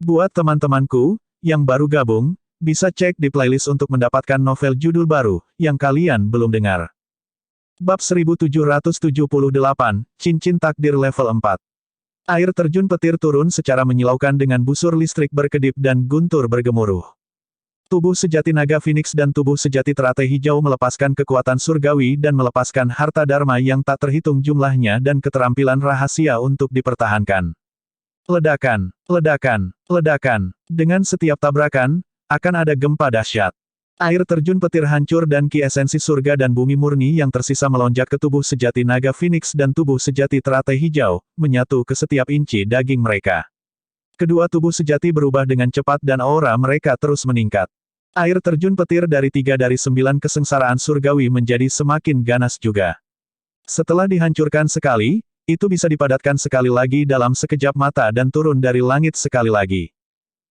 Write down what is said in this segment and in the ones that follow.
Buat teman-temanku, yang baru gabung, bisa cek di playlist untuk mendapatkan novel judul baru, yang kalian belum dengar. Bab 1778, Cincin Takdir Level 4. Air terjun petir turun secara menyilaukan dengan busur listrik berkedip dan guntur bergemuruh. Tubuh sejati naga Phoenix dan tubuh sejati teratai hijau melepaskan kekuatan surgawi dan melepaskan harta dharma yang tak terhitung jumlahnya dan keterampilan rahasia untuk dipertahankan. Ledakan, ledakan, ledakan. Dengan setiap tabrakan, akan ada gempa dahsyat. Air terjun petir hancur dan ki esensi surga dan bumi murni yang tersisa melonjak ke tubuh sejati naga Phoenix dan tubuh sejati teratai hijau, menyatu ke setiap inci daging mereka. Kedua tubuh sejati berubah dengan cepat dan aura mereka terus meningkat. Air terjun petir dari 3 dari 9 kesengsaraan surgawi menjadi semakin ganas juga. Setelah dihancurkan sekali, itu bisa dipadatkan sekali lagi dalam sekejap mata dan turun dari langit sekali lagi.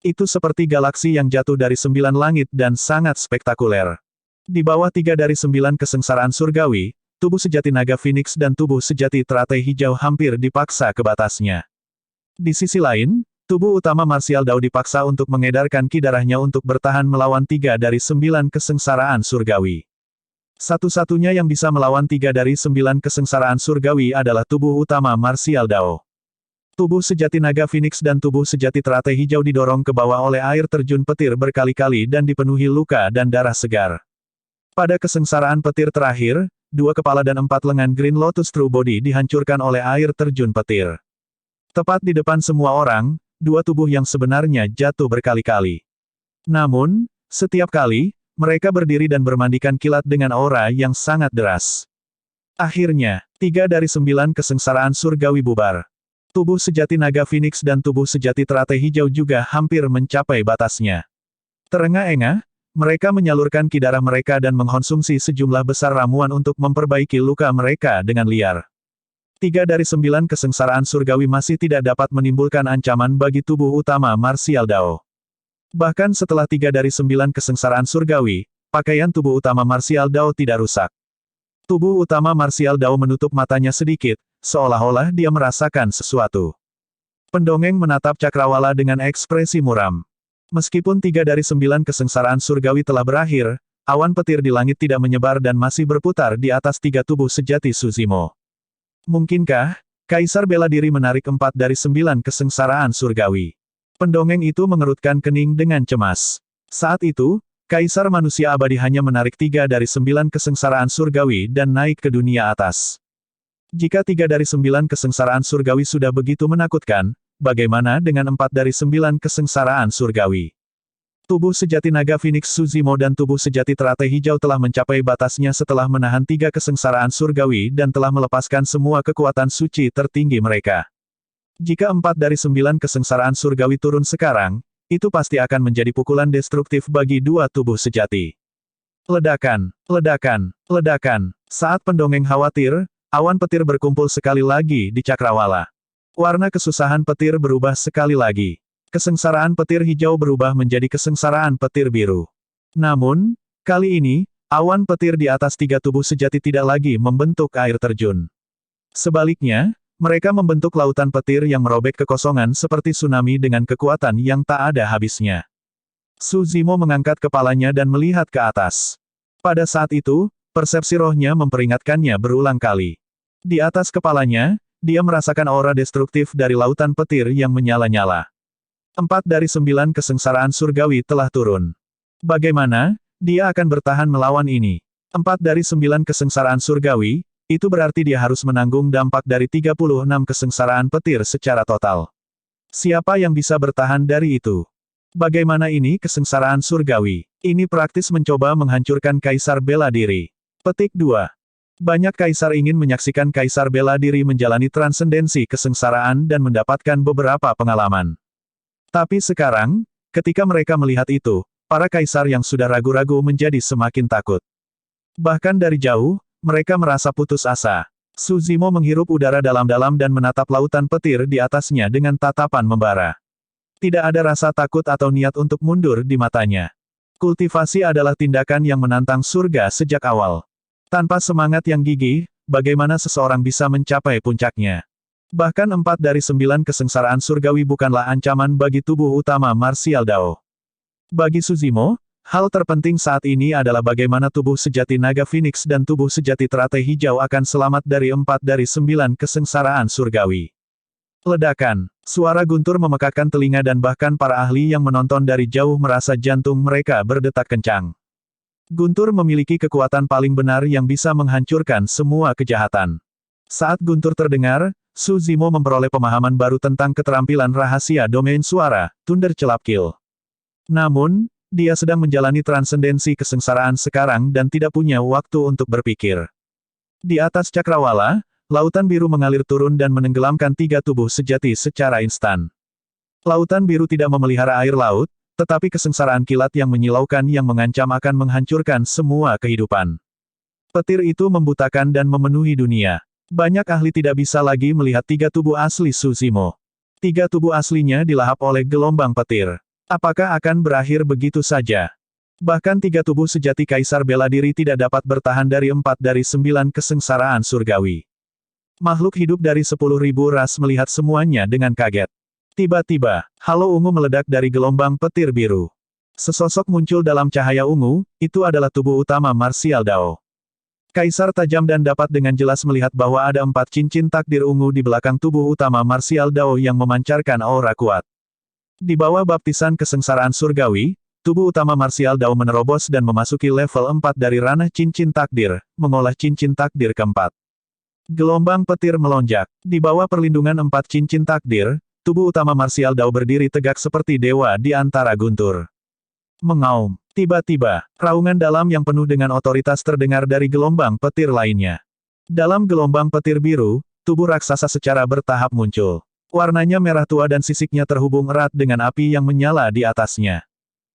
Itu seperti galaksi yang jatuh dari 9 langit dan sangat spektakuler. Di bawah 3 dari 9 kesengsaraan surgawi, tubuh sejati naga Phoenix dan tubuh sejati teratai hijau hampir dipaksa ke batasnya. Di sisi lain, tubuh utama Martial Dao dipaksa untuk mengedarkan ki darahnya untuk bertahan melawan 3 dari 9 kesengsaraan surgawi. Satu-satunya yang bisa melawan 3 dari 9 kesengsaraan surgawi adalah tubuh utama Martial Dao. Tubuh sejati naga Phoenix dan tubuh sejati teratai hijau didorong ke bawah oleh air terjun petir berkali-kali dan dipenuhi luka dan darah segar. Pada kesengsaraan petir terakhir, 2 kepala dan 4 lengan Green Lotus True Body dihancurkan oleh air terjun petir. Tepat di depan semua orang, 2 tubuh yang sebenarnya jatuh berkali-kali. Namun, setiap kali, mereka berdiri dan bermandikan kilat dengan aura yang sangat deras. Akhirnya, 3 dari 9 kesengsaraan surgawi bubar. Tubuh sejati naga Phoenix dan tubuh sejati teratai hijau juga hampir mencapai batasnya. Terengah-engah, mereka menyalurkan ki darah mereka dan mengkonsumsi sejumlah besar ramuan untuk memperbaiki luka mereka dengan liar. 3 dari 9 kesengsaraan surgawi masih tidak dapat menimbulkan ancaman bagi tubuh utama Martial Dao. Bahkan setelah 3 dari 9 kesengsaraan surgawi, pakaian tubuh utama Martial Dao tidak rusak. Tubuh utama Martial Dao menutup matanya sedikit, seolah-olah dia merasakan sesuatu. Pendongeng menatap Cakrawala dengan ekspresi muram. Meskipun 3 dari 9 kesengsaraan surgawi telah berakhir, awan petir di langit tidak menyebar dan masih berputar di atas 3 tubuh sejati Suzimo. Mungkinkah, Kaisar bela diri menarik 4 dari 9 kesengsaraan surgawi? Pendongeng itu mengerutkan kening dengan cemas. Saat itu, Kaisar manusia abadi hanya menarik 3 dari 9 kesengsaraan surgawi dan naik ke dunia atas. Jika 3 dari 9 kesengsaraan surgawi sudah begitu menakutkan, bagaimana dengan 4 dari 9 kesengsaraan surgawi? Tubuh sejati naga Phoenix Suzimo dan tubuh sejati teratai hijau telah mencapai batasnya setelah menahan 3 kesengsaraan surgawi dan telah melepaskan semua kekuatan suci tertinggi mereka. Jika 4 dari 9 kesengsaraan surgawi turun sekarang, itu pasti akan menjadi pukulan destruktif bagi 2 tubuh sejati. Ledakan, ledakan, ledakan. Saat pendongeng khawatir, awan petir berkumpul sekali lagi di Cakrawala. Warna kesusahan petir berubah sekali lagi. Kesengsaraan petir hijau berubah menjadi kesengsaraan petir biru. Namun, kali ini, awan petir di atas 3 tubuh sejati tidak lagi membentuk air terjun. Sebaliknya, mereka membentuk lautan petir yang merobek kekosongan seperti tsunami dengan kekuatan yang tak ada habisnya. Suzimo mengangkat kepalanya dan melihat ke atas. Pada saat itu, persepsi rohnya memperingatkannya berulang kali. Di atas kepalanya, dia merasakan aura destruktif dari lautan petir yang menyala-nyala. 4 dari 9 kesengsaraan surgawi telah turun. Bagaimana dia akan bertahan melawan ini? 4 dari 9 kesengsaraan surgawi, itu berarti dia harus menanggung dampak dari 36 kesengsaraan petir secara total. Siapa yang bisa bertahan dari itu? Bagaimana ini kesengsaraan surgawi? Ini praktis mencoba menghancurkan Kaisar bela diri. Petik 2. Banyak kaisar ingin menyaksikan Kaisar bela diri menjalani transendensi kesengsaraan dan mendapatkan beberapa pengalaman. Tapi sekarang, ketika mereka melihat itu, para kaisar yang sudah ragu-ragu menjadi semakin takut. Bahkan dari jauh, mereka merasa putus asa. Suzimo menghirup udara dalam-dalam dan menatap lautan petir di atasnya dengan tatapan membara. Tidak ada rasa takut atau niat untuk mundur di matanya. Kultivasi adalah tindakan yang menantang surga sejak awal. Tanpa semangat yang gigih, bagaimana seseorang bisa mencapai puncaknya? Bahkan 4 dari 9 kesengsaraan surgawi bukanlah ancaman bagi tubuh utama martial Dao. Bagi Suzimo, hal terpenting saat ini adalah bagaimana tubuh sejati naga Phoenix dan tubuh sejati teratai hijau akan selamat dari 4 dari 9 kesengsaraan surgawi. Ledakan, suara guntur memekakkan telinga dan bahkan para ahli yang menonton dari jauh merasa jantung mereka berdetak kencang. Guntur memiliki kekuatan paling benar yang bisa menghancurkan semua kejahatan. Saat guntur terdengar, Suzimo memperoleh pemahaman baru tentang keterampilan rahasia domain suara, Thunder Celapkill. Namun, dia sedang menjalani transendensi kesengsaraan sekarang dan tidak punya waktu untuk berpikir. Di atas cakrawala, lautan biru mengalir turun dan menenggelamkan 3 tubuh sejati secara instan. Lautan biru tidak memelihara air laut, tetapi kesengsaraan kilat yang menyilaukan yang mengancam akan menghancurkan semua kehidupan. Petir itu membutakan dan memenuhi dunia. Banyak ahli tidak bisa lagi melihat 3 tubuh asli Suzimo. 3 tubuh aslinya dilahap oleh gelombang petir. Apakah akan berakhir begitu saja? Bahkan 3 tubuh sejati Kaisar Bela Diri tidak dapat bertahan dari 4 dari 9 kesengsaraan surgawi. Makhluk hidup dari 10.000 ras melihat semuanya dengan kaget. Tiba-tiba, halo ungu meledak dari gelombang petir biru. Sesosok muncul dalam cahaya ungu, itu adalah tubuh utama martial Dao. Kaisar tajam dan dapat dengan jelas melihat bahwa ada 4 cincin takdir ungu di belakang tubuh utama martial Dao yang memancarkan aura kuat. Di bawah baptisan kesengsaraan surgawi, tubuh utama martial Dao menerobos dan memasuki level 4 dari ranah cincin takdir, mengolah cincin takdir keempat. Gelombang petir melonjak. Di bawah perlindungan 4 cincin takdir, tubuh utama martial Dao berdiri tegak seperti dewa di antara guntur. Mengaum. Tiba-tiba, raungan dalam yang penuh dengan otoritas terdengar dari gelombang petir lainnya. Dalam gelombang petir biru, tubuh raksasa secara bertahap muncul. Warnanya merah tua dan sisiknya terhubung erat dengan api yang menyala di atasnya.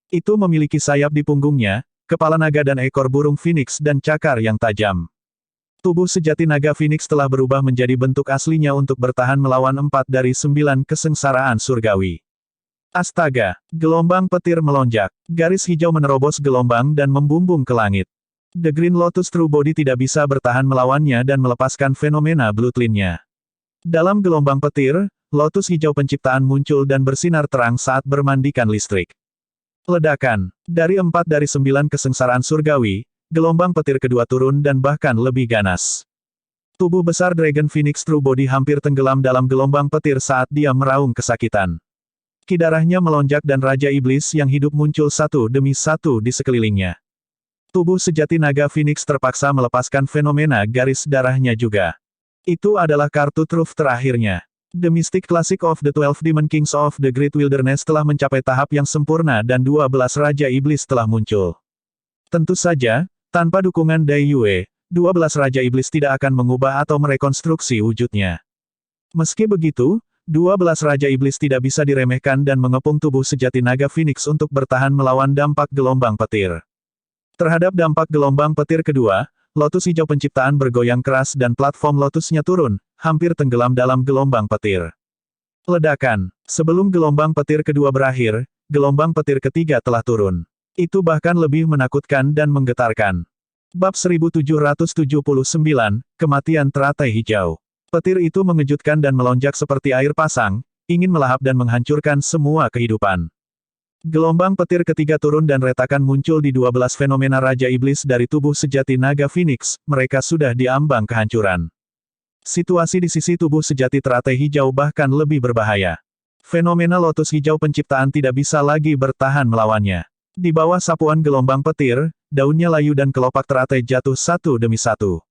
Itu memiliki sayap di punggungnya, kepala naga dan ekor burung Phoenix dan cakar yang tajam. Tubuh sejati naga Phoenix telah berubah menjadi bentuk aslinya untuk bertahan melawan 4 dari 9 kesengsaraan surgawi. Astaga! Gelombang petir melonjak. Garis hijau menerobos gelombang dan membumbung ke langit. The Green Lotus True Body tidak bisa bertahan melawannya dan melepaskan fenomena Bloodline-nya. Dalam gelombang petir, Lotus hijau penciptaan muncul dan bersinar terang saat bermandikan listrik. Ledakan. Dari 4 dari 9 kesengsaraan surgawi, gelombang petir kedua turun dan bahkan lebih ganas. Tubuh besar Dragon Phoenix True Body hampir tenggelam dalam gelombang petir saat dia meraung kesakitan. Ki darahnya melonjak dan Raja Iblis yang hidup muncul satu demi satu di sekelilingnya. Tubuh sejati naga Phoenix terpaksa melepaskan fenomena garis darahnya juga. Itu adalah kartu truf terakhirnya. The Mystic Classic of the 12 Demon Kings of the Great Wilderness telah mencapai tahap yang sempurna dan 12 Raja Iblis telah muncul. Tentu saja, tanpa dukungan Dai Yue, 12 Raja Iblis tidak akan mengubah atau merekonstruksi wujudnya. Meski begitu, 12 Raja Iblis tidak bisa diremehkan dan mengepung tubuh sejati naga Phoenix untuk bertahan melawan dampak gelombang petir. Terhadap dampak gelombang petir kedua, Lotus hijau penciptaan bergoyang keras dan platform Lotusnya turun, hampir tenggelam dalam gelombang petir. Ledakan. Sebelum gelombang petir kedua berakhir, gelombang petir ketiga telah turun. Itu bahkan lebih menakutkan dan menggetarkan. Bab 1779, Kematian Teratai Hijau. Petir itu mengejutkan dan melonjak seperti air pasang, ingin melahap dan menghancurkan semua kehidupan. Gelombang petir ketiga turun dan retakan muncul di 12 fenomena Raja Iblis dari tubuh sejati naga Phoenix, mereka sudah diambang kehancuran. Situasi di sisi tubuh sejati teratai hijau bahkan lebih berbahaya. Fenomena Lotus hijau penciptaan tidak bisa lagi bertahan melawannya. Di bawah sapuan gelombang petir, daunnya layu dan kelopak teratai jatuh satu demi satu.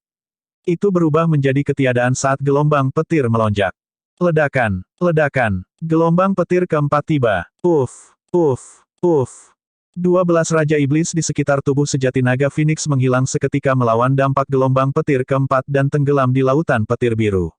Itu berubah menjadi ketiadaan saat gelombang petir melonjak. Ledakan, ledakan, gelombang petir keempat tiba. Uff, uff, uff. 12 Raja Iblis di sekitar tubuh sejati naga Phoenix menghilang seketika melawan dampak gelombang petir keempat dan tenggelam di lautan petir biru.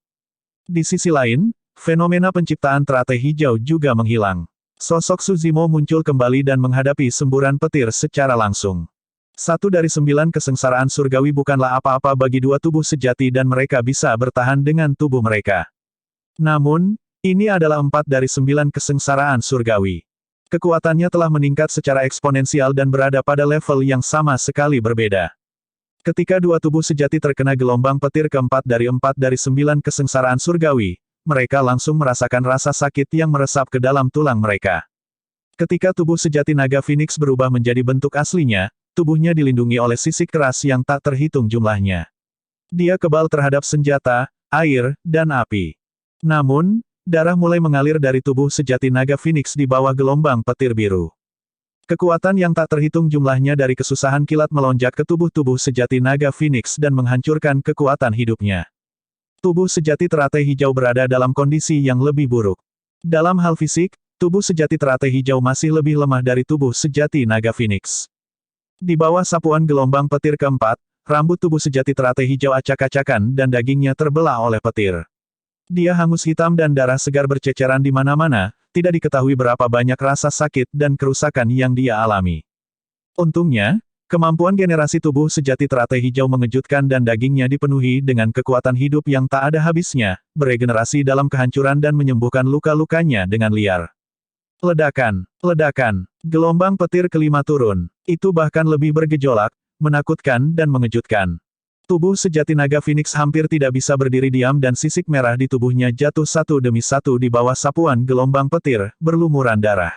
Di sisi lain, fenomena penciptaan teratai hijau juga menghilang. Sosok Suzimo muncul kembali dan menghadapi semburan petir secara langsung. 1 dari 9 kesengsaraan surgawi bukanlah apa-apa bagi 2 tubuh sejati dan mereka bisa bertahan dengan tubuh mereka. Namun, ini adalah 4 dari 9 kesengsaraan surgawi. Kekuatannya telah meningkat secara eksponensial dan berada pada level yang sama sekali berbeda. Ketika 2 tubuh sejati terkena gelombang petir keempat dari 4 dari 9 kesengsaraan surgawi, mereka langsung merasakan rasa sakit yang meresap ke dalam tulang mereka. Ketika tubuh sejati naga Phoenix berubah menjadi bentuk aslinya, tubuhnya dilindungi oleh sisik keras yang tak terhitung jumlahnya. Dia kebal terhadap senjata, air, dan api. Namun, darah mulai mengalir dari tubuh sejati naga Phoenix di bawah gelombang petir biru. Kekuatan yang tak terhitung jumlahnya dari kesusahan kilat melonjak ke tubuh-tubuh sejati naga Phoenix dan menghancurkan kekuatan hidupnya. Tubuh sejati teratai hijau berada dalam kondisi yang lebih buruk. Dalam hal fisik, tubuh sejati teratai hijau masih lebih lemah dari tubuh sejati naga Phoenix. Di bawah sapuan gelombang petir keempat, rambut tubuh sejati teratai hijau acak-acakan dan dagingnya terbelah oleh petir. Dia hangus hitam dan darah segar berceceran di mana-mana, tidak diketahui berapa banyak rasa sakit dan kerusakan yang dia alami. Untungnya, kemampuan generasi tubuh sejati teratai hijau mengejutkan dan dagingnya dipenuhi dengan kekuatan hidup yang tak ada habisnya, beregenerasi dalam kehancuran dan menyembuhkan luka-lukanya dengan liar. Ledakan, ledakan, gelombang petir kelima turun. Itu bahkan lebih bergejolak, menakutkan dan mengejutkan. Tubuh sejati naga Phoenix hampir tidak bisa berdiri diam dan sisik merah di tubuhnya jatuh satu demi satu di bawah sapuan gelombang petir, berlumuran darah.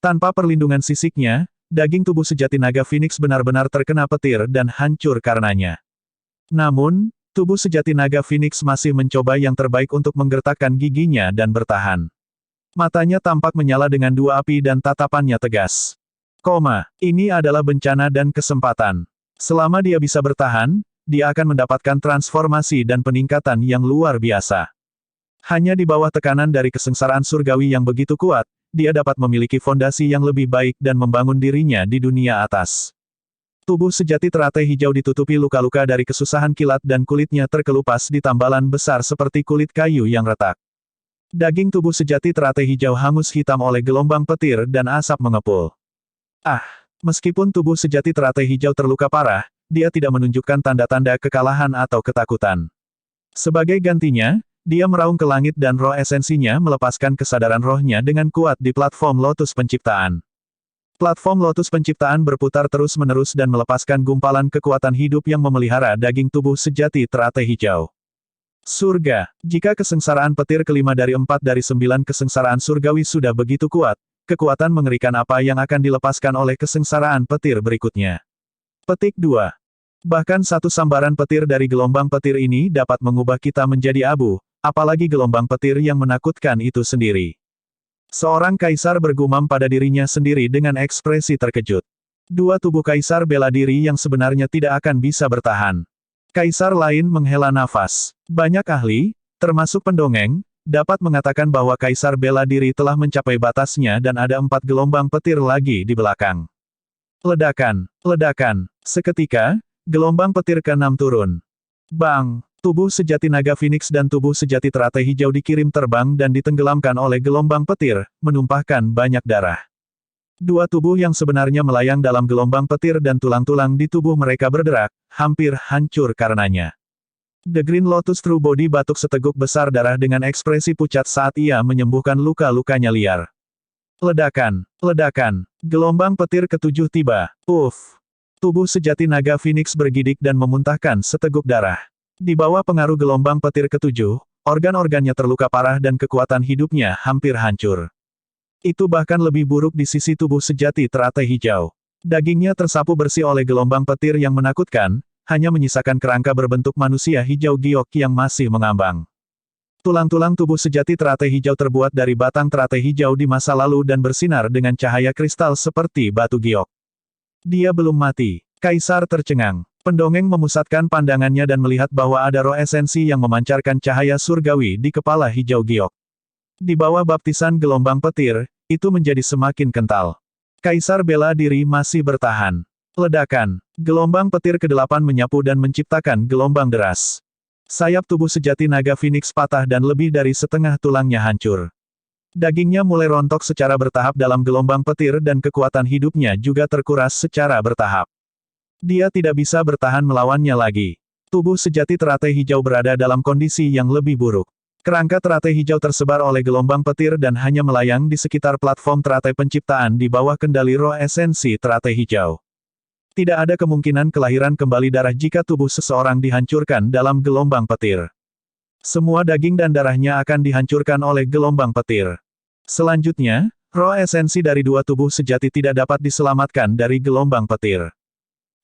Tanpa perlindungan sisiknya, daging tubuh sejati naga Phoenix benar-benar terkena petir dan hancur karenanya. Namun, tubuh sejati naga Phoenix masih mencoba yang terbaik untuk menggertakkan giginya dan bertahan. Matanya tampak menyala dengan dua api dan tatapannya tegas. Ini adalah bencana dan kesempatan. Selama dia bisa bertahan, dia akan mendapatkan transformasi dan peningkatan yang luar biasa. Hanya di bawah tekanan dari kesengsaraan surgawi yang begitu kuat, dia dapat memiliki fondasi yang lebih baik dan membangun dirinya di dunia atas. Tubuh sejati teratai hijau ditutupi luka-luka dari kesusahan kilat dan kulitnya terkelupas di tambalan besar seperti kulit kayu yang retak. Daging tubuh sejati teratai hijau hangus hitam oleh gelombang petir dan asap mengepul. Meskipun tubuh sejati teratai hijau terluka parah, dia tidak menunjukkan tanda-tanda kekalahan atau ketakutan. Sebagai gantinya, dia meraung ke langit dan roh esensinya melepaskan kesadaran rohnya dengan kuat di platform Lotus Penciptaan. Platform Lotus Penciptaan berputar terus-menerus dan melepaskan gumpalan kekuatan hidup yang memelihara daging tubuh sejati teratai hijau. Surga, jika kesengsaraan petir kelima dari 4 dari 9 kesengsaraan surgawi sudah begitu kuat, kekuatan mengerikan apa yang akan dilepaskan oleh kesengsaraan petir berikutnya. Petik 2. Bahkan satu sambaran petir dari gelombang petir ini dapat mengubah kita menjadi abu, apalagi gelombang petir yang menakutkan itu sendiri. Seorang kaisar bergumam pada dirinya sendiri dengan ekspresi terkejut. Dua tubuh kaisar bela diri yang sebenarnya tidak akan bisa bertahan. Kaisar lain menghela nafas. Banyak ahli, termasuk pendongeng, dapat mengatakan bahwa kaisar bela diri telah mencapai batasnya dan ada 4 gelombang petir lagi di belakang. Ledakan, ledakan. Seketika, gelombang petir ke-6 turun. Bang! Tubuh sejati naga Phoenix dan tubuh sejati teratai hijau dikirim terbang dan ditenggelamkan oleh gelombang petir, menumpahkan banyak darah. Dua tubuh yang sebenarnya melayang dalam gelombang petir dan tulang-tulang di tubuh mereka berderak, hampir hancur karenanya. The Green Lotus True Body batuk seteguk besar darah dengan ekspresi pucat saat ia menyembuhkan luka-lukanya liar. Ledakan, ledakan. Gelombang petir ke-7 tiba. Tubuh sejati naga Phoenix bergidik dan memuntahkan seteguk darah. Di bawah pengaruh gelombang petir ke-7, organ-organnya terluka parah dan kekuatan hidupnya hampir hancur. Itu bahkan lebih buruk di sisi tubuh sejati teratai hijau. Dagingnya tersapu bersih oleh gelombang petir yang menakutkan, hanya menyisakan kerangka berbentuk manusia hijau giok yang masih mengambang. Tulang-tulang tubuh sejati teratai hijau terbuat dari batang teratai hijau di masa lalu dan bersinar dengan cahaya kristal seperti batu giok. Dia belum mati. Kaisar tercengang. Pendongeng memusatkan pandangannya dan melihat bahwa ada roh esensi yang memancarkan cahaya surgawi di kepala hijau giok. Di bawah baptisan gelombang petir, itu menjadi semakin kental. Kaisar bela diri masih bertahan. Ledakan. Gelombang petir ke-8 menyapu dan menciptakan gelombang deras. Sayap tubuh sejati naga Phoenix patah dan lebih dari setengah tulangnya hancur. Dagingnya mulai rontok secara bertahap dalam gelombang petir dan kekuatan hidupnya juga terkuras secara bertahap. Dia tidak bisa bertahan melawannya lagi. Tubuh sejati teratai hijau berada dalam kondisi yang lebih buruk. Kerangka teratai hijau tersebar oleh gelombang petir dan hanya melayang di sekitar platform teratai penciptaan di bawah kendali roh esensi teratai hijau. Tidak ada kemungkinan kelahiran kembali darah jika tubuh seseorang dihancurkan dalam gelombang petir. Semua daging dan darahnya akan dihancurkan oleh gelombang petir. Selanjutnya, roh esensi dari dua tubuh sejati tidak dapat diselamatkan dari gelombang petir.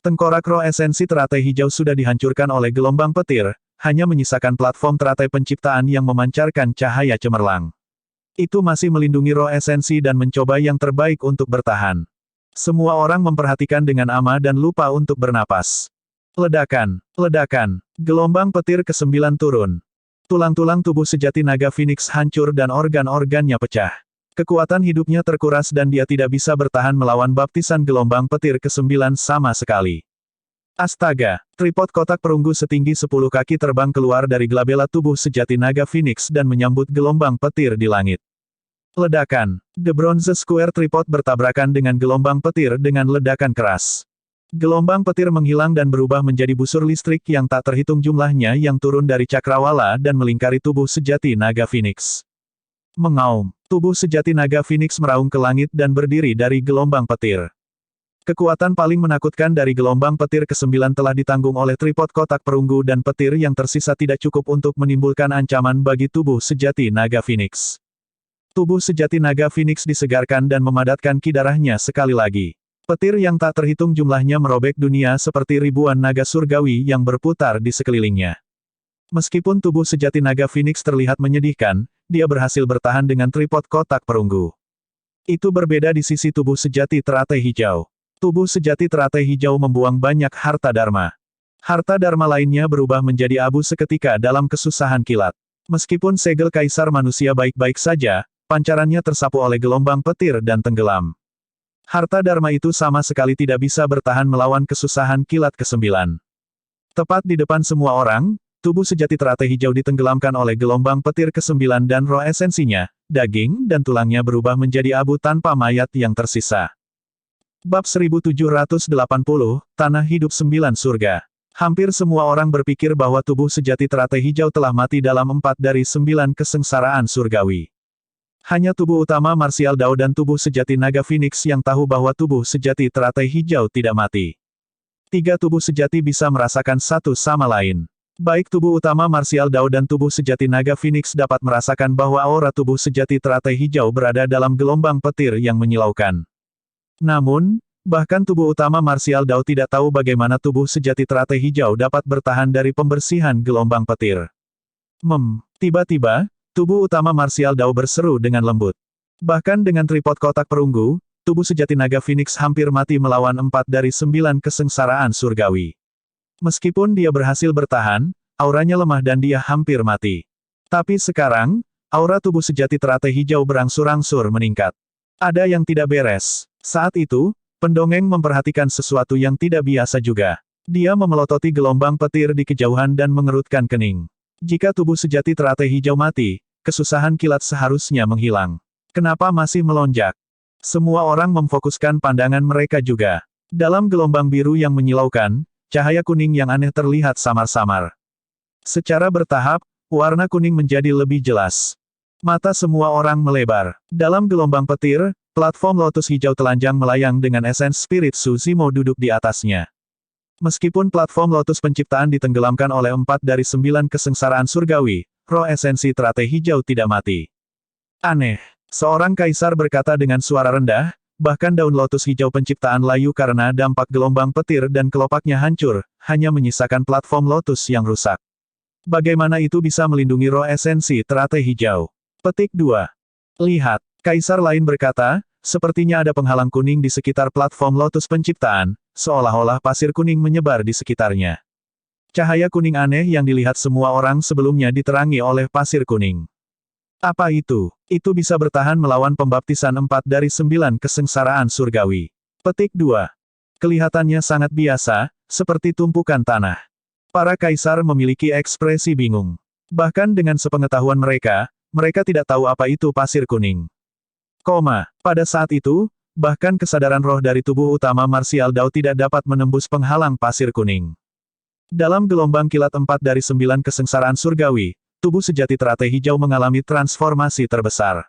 Tengkorak roh esensi teratai hijau sudah dihancurkan oleh gelombang petir, hanya menyisakan platform teratai penciptaan yang memancarkan cahaya cemerlang. Itu masih melindungi roh esensi dan mencoba yang terbaik untuk bertahan. Semua orang memperhatikan dengan ama dan lupa untuk bernapas. Ledakan, ledakan, gelombang petir ke-9 turun. Tulang-tulang tubuh sejati naga Phoenix hancur dan organ-organnya pecah. Kekuatan hidupnya terkuras dan dia tidak bisa bertahan melawan baptisan gelombang petir ke-9 sama sekali. Astaga, tripod kotak perunggu setinggi 10 kaki terbang keluar dari glabella tubuh sejati naga Phoenix dan menyambut gelombang petir di langit. Ledakan, The Bronze Square tripod bertabrakan dengan gelombang petir dengan ledakan keras. Gelombang petir menghilang dan berubah menjadi busur listrik yang tak terhitung jumlahnya yang turun dari cakrawala dan melingkari tubuh sejati naga Phoenix. Mengaum, tubuh sejati naga Phoenix meraung ke langit dan berdiri dari gelombang petir. Kekuatan paling menakutkan dari gelombang petir ke-9 telah ditanggung oleh tripod kotak perunggu dan petir yang tersisa tidak cukup untuk menimbulkan ancaman bagi tubuh sejati naga Phoenix. Tubuh sejati naga Phoenix disegarkan dan memadatkan ki darahnya sekali lagi. Petir yang tak terhitung jumlahnya merobek dunia seperti ribuan naga surgawi yang berputar di sekelilingnya. Meskipun tubuh sejati naga Phoenix terlihat menyedihkan, dia berhasil bertahan dengan tripod kotak perunggu. Itu berbeda di sisi tubuh sejati teratai hijau. Tubuh sejati teratai hijau membuang banyak harta dharma. Harta dharma lainnya berubah menjadi abu seketika dalam kesusahan kilat. Meskipun segel kaisar manusia baik-baik saja, pancarannya tersapu oleh gelombang petir dan tenggelam. Harta dharma itu sama sekali tidak bisa bertahan melawan kesusahan kilat ke-9. Tepat di depan semua orang, tubuh sejati teratai hijau ditenggelamkan oleh gelombang petir ke-9 dan roh esensinya, daging dan tulangnya berubah menjadi abu tanpa mayat yang tersisa. Bab 1780, Tanah Hidup 9 Surga. Hampir semua orang berpikir bahwa tubuh sejati teratai hijau telah mati dalam 4 dari 9 kesengsaraan surgawi. Hanya tubuh utama marsial Dao dan tubuh sejati naga Phoenix yang tahu bahwa tubuh sejati teratai hijau tidak mati. 3 tubuh sejati bisa merasakan satu sama lain. Baik tubuh utama marsial Dao dan tubuh sejati naga Phoenix dapat merasakan bahwa aura tubuh sejati teratai hijau berada dalam gelombang petir yang menyilaukan. Namun, bahkan tubuh utama marsial Dao tidak tahu bagaimana tubuh sejati teratai hijau dapat bertahan dari pembersihan gelombang petir. Tiba-tiba, tubuh utama marsial Dao berseru dengan lembut. Bahkan dengan tripod kotak perunggu, tubuh sejati naga Phoenix hampir mati melawan 4 dari 9 kesengsaraan surgawi. Meskipun dia berhasil bertahan, auranya lemah dan dia hampir mati. Tapi sekarang, aura tubuh sejati teratai hijau berangsur-angsur meningkat. Ada yang tidak beres. Saat itu, pendongeng memperhatikan sesuatu yang tidak biasa juga. Dia memelototi gelombang petir di kejauhan dan mengerutkan kening. Jika tubuh sejati teratai hijau mati, kesusahan kilat seharusnya menghilang. Kenapa masih melonjak? Semua orang memfokuskan pandangan mereka juga. Dalam gelombang biru yang menyilaukan, cahaya kuning yang aneh terlihat samar-samar. Secara bertahap, warna kuning menjadi lebih jelas. Mata semua orang melebar. Dalam gelombang petir, platform lotus hijau telanjang melayang dengan esens spirit Suzimo duduk di atasnya. Meskipun platform lotus penciptaan ditenggelamkan oleh 4 dari 9 kesengsaraan surgawi, roh esensi teratai hijau tidak mati. Aneh. Seorang kaisar berkata dengan suara rendah, bahkan daun lotus hijau penciptaan layu karena dampak gelombang petir dan kelopaknya hancur, hanya menyisakan platform lotus yang rusak. Bagaimana itu bisa melindungi roh esensi teratai hijau? Petik 2. Lihat, kaisar lain berkata, sepertinya ada penghalang kuning di sekitar platform lotus penciptaan, seolah-olah pasir kuning menyebar di sekitarnya. Cahaya kuning aneh yang dilihat semua orang sebelumnya diterangi oleh pasir kuning. Apa itu? Itu bisa bertahan melawan pembaptisan 4 dari 9 kesengsaraan surgawi. Petik 2. Kelihatannya sangat biasa, seperti tumpukan tanah. Para kaisar memiliki ekspresi bingung. Bahkan dengan sepengetahuan mereka tidak tahu apa itu pasir kuning. Pada saat itu, bahkan kesadaran roh dari tubuh utama marsial Dao tidak dapat menembus penghalang pasir kuning. Dalam gelombang kilat 4 dari 9 kesengsaraan surgawi, tubuh sejati teratai hijau mengalami transformasi terbesar.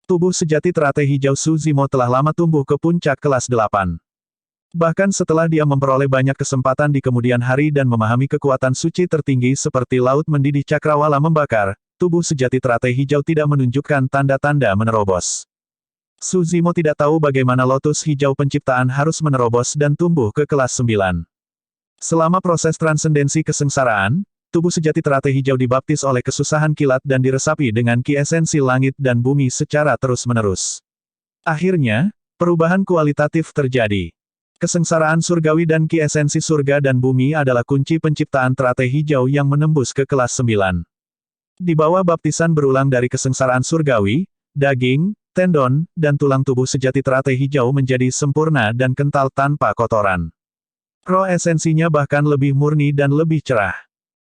Tubuh sejati teratai hijau Suzimo telah lama tumbuh ke puncak kelas 8. Bahkan setelah dia memperoleh banyak kesempatan di kemudian hari dan memahami kekuatan suci tertinggi seperti laut mendidih cakrawala membakar, tubuh sejati teratai hijau tidak menunjukkan tanda-tanda menerobos. Su Zimo tidak tahu bagaimana lotus hijau penciptaan harus menerobos dan tumbuh ke kelas 9. Selama proses transendensi kesengsaraan, tubuh sejati teratai hijau dibaptis oleh kesusahan kilat dan diresapi dengan ki esensi langit dan bumi secara terus-menerus. Akhirnya, perubahan kualitatif terjadi. Kesengsaraan surgawi dan ki esensi surga dan bumi adalah kunci penciptaan teratai hijau yang menembus ke kelas 9. Di bawah baptisan berulang dari kesengsaraan surgawi, daging, tendon, dan tulang tubuh sejati teratai hijau menjadi sempurna dan kental tanpa kotoran. Roh esensinya bahkan lebih murni dan lebih cerah.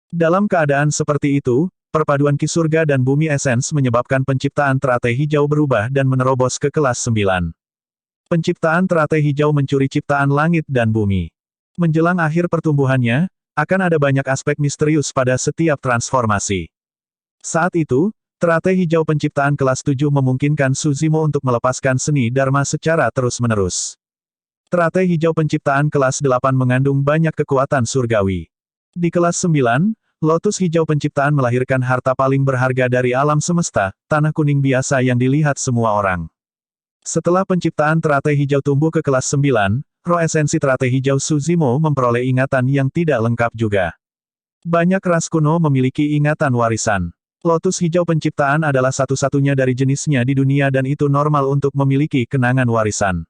Dalam keadaan seperti itu, perpaduan ki surga dan bumi esens menyebabkan penciptaan teratai hijau berubah dan menerobos ke kelas 9. Penciptaan teratai hijau mencuri ciptaan langit dan bumi. Menjelang akhir pertumbuhannya, akan ada banyak aspek misterius pada setiap transformasi. Saat itu, teratai hijau penciptaan kelas 7 memungkinkan Su Zimo untuk melepaskan seni Dharma secara terus-menerus. Teratai hijau penciptaan kelas 8 mengandung banyak kekuatan surgawi. Di kelas 9, lotus hijau penciptaan melahirkan harta paling berharga dari alam semesta, tanah kuning biasa yang dilihat semua orang. Setelah penciptaan teratai hijau tumbuh ke kelas 9, roh esensi teratai hijau Su Zimo memperoleh ingatan yang tidak lengkap juga. Banyak ras kuno memiliki ingatan warisan. Lotus hijau penciptaan adalah satu-satunya dari jenisnya di dunia dan itu normal untuk memiliki kenangan warisan.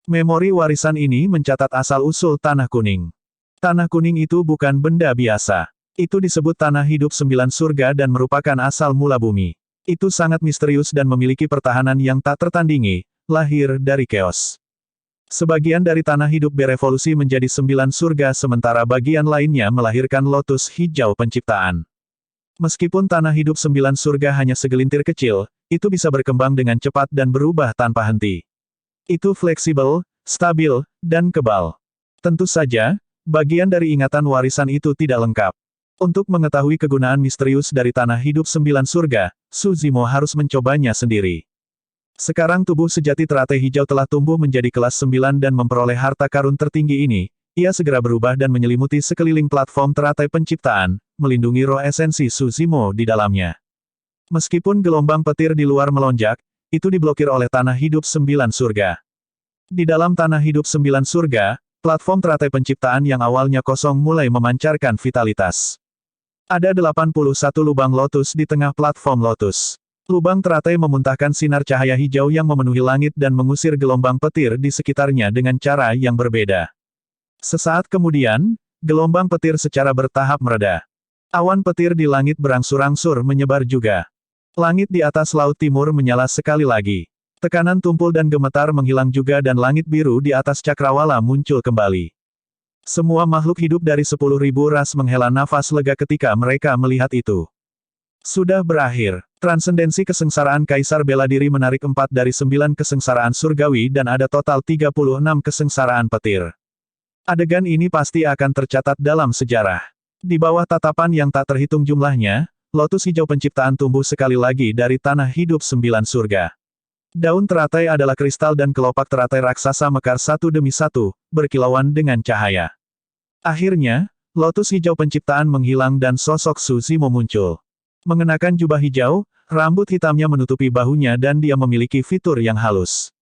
Memori warisan ini mencatat asal-usul tanah kuning. Tanah kuning itu bukan benda biasa. Itu disebut tanah hidup 9 surga dan merupakan asal mula bumi. Itu sangat misterius dan memiliki pertahanan yang tak tertandingi, lahir dari keos. Sebagian dari tanah hidup berevolusi menjadi 9 surga sementara bagian lainnya melahirkan lotus hijau penciptaan. Meskipun tanah hidup 9 surga hanya segelintir kecil, itu bisa berkembang dengan cepat dan berubah tanpa henti. Itu fleksibel, stabil, dan kebal. Tentu saja, bagian dari ingatan warisan itu tidak lengkap. Untuk mengetahui kegunaan misterius dari tanah hidup 9 surga, Su Zimo harus mencobanya sendiri. Sekarang tubuh sejati teratai hijau telah tumbuh menjadi kelas 9 dan memperoleh harta karun tertinggi ini, ia segera berubah dan menyelimuti sekeliling platform teratai penciptaan, melindungi roh esensi Su Zimo di dalamnya. Meskipun gelombang petir di luar melonjak, itu diblokir oleh tanah hidup 9 surga. Di dalam tanah hidup 9 surga, platform teratai penciptaan yang awalnya kosong mulai memancarkan vitalitas. Ada 81 lubang lotus di tengah platform lotus. Lubang teratai memuntahkan sinar cahaya hijau yang memenuhi langit dan mengusir gelombang petir di sekitarnya dengan cara yang berbeda. Sesaat kemudian, gelombang petir secara bertahap mereda. Awan petir di langit berangsur-angsur menyebar juga. Langit di atas laut timur menyala sekali lagi. Tekanan tumpul dan gemetar menghilang juga dan langit biru di atas cakrawala muncul kembali. Semua makhluk hidup dari 10.000 ras menghela nafas lega ketika mereka melihat itu. Sudah berakhir. Transendensi kesengsaraan Kaisar Bela Diri menarik 4 dari 9 kesengsaraan surgawi dan ada total 36 kesengsaraan petir. Adegan ini pasti akan tercatat dalam sejarah. Di bawah tatapan yang tak terhitung jumlahnya, lotus hijau penciptaan tumbuh sekali lagi dari tanah hidup 9 surga. Daun teratai adalah kristal dan kelopak teratai raksasa mekar satu demi satu, berkilauan dengan cahaya. Akhirnya, lotus hijau penciptaan menghilang dan sosok Su Zimo muncul. Mengenakan jubah hijau, rambut hitamnya menutupi bahunya dan dia memiliki fitur yang halus.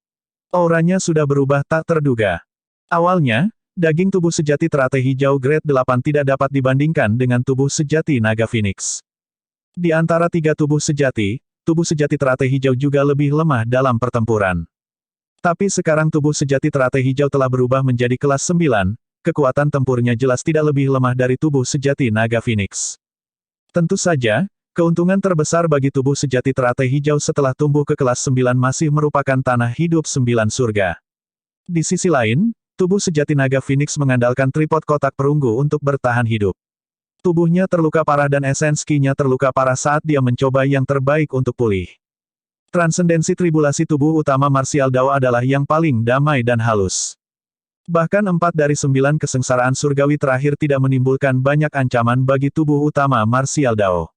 Auranya sudah berubah tak terduga. Awalnya, daging tubuh sejati teratai hijau grade 8 tidak dapat dibandingkan dengan tubuh sejati naga Phoenix. Di antara 3 tubuh sejati teratai hijau juga lebih lemah dalam pertempuran. Tapi sekarang tubuh sejati teratai hijau telah berubah menjadi kelas 9, kekuatan tempurnya jelas tidak lebih lemah dari tubuh sejati naga Phoenix. Tentu saja, keuntungan terbesar bagi tubuh sejati teratai hijau setelah tumbuh ke kelas 9 masih merupakan tanah hidup 9 surga. Di sisi lain, tubuh sejati naga Phoenix mengandalkan tripod kotak perunggu untuk bertahan hidup. Tubuhnya terluka parah dan esens ki-nya terluka parah saat dia mencoba yang terbaik untuk pulih. Transendensi tribulasi tubuh utama martial Dao adalah yang paling damai dan halus. Bahkan 4 dari 9 kesengsaraan surgawi terakhir tidak menimbulkan banyak ancaman bagi tubuh utama martial Dao.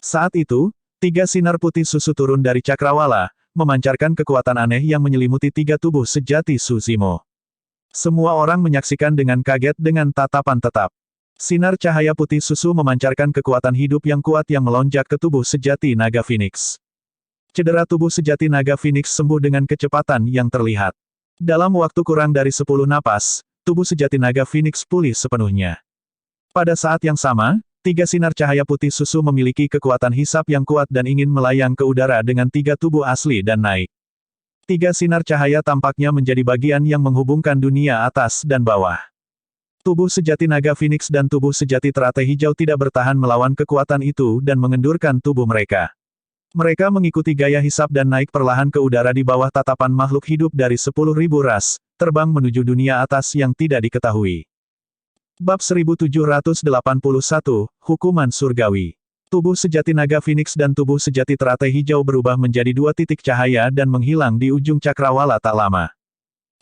Saat itu, 3 sinar putih susu turun dari cakrawala, memancarkan kekuatan aneh yang menyelimuti 3 tubuh sejati Su Zimo. Semua orang menyaksikan dengan kaget dengan tatapan tetap. Sinar cahaya putih susu memancarkan kekuatan hidup yang kuat yang melonjak ke tubuh sejati naga Phoenix. Cedera tubuh sejati naga Phoenix sembuh dengan kecepatan yang terlihat. Dalam waktu kurang dari 10 napas, tubuh sejati naga Phoenix pulih sepenuhnya. Pada saat yang sama, 3 sinar cahaya putih susu memiliki kekuatan hisap yang kuat dan ingin melayang ke udara dengan 3 tubuh asli dan naik. 3 sinar cahaya tampaknya menjadi bagian yang menghubungkan dunia atas dan bawah. Tubuh sejati naga Phoenix dan tubuh sejati teratai hijau tidak bertahan melawan kekuatan itu dan mengendurkan tubuh mereka. Mereka mengikuti gaya hisap dan naik perlahan ke udara di bawah tatapan makhluk hidup dari 10.000 ras, terbang menuju dunia atas yang tidak diketahui. Bab 1781, Hukuman Surgawi. Tubuh sejati naga Phoenix dan tubuh sejati teratai hijau berubah menjadi 2 titik cahaya dan menghilang di ujung cakrawala tak lama.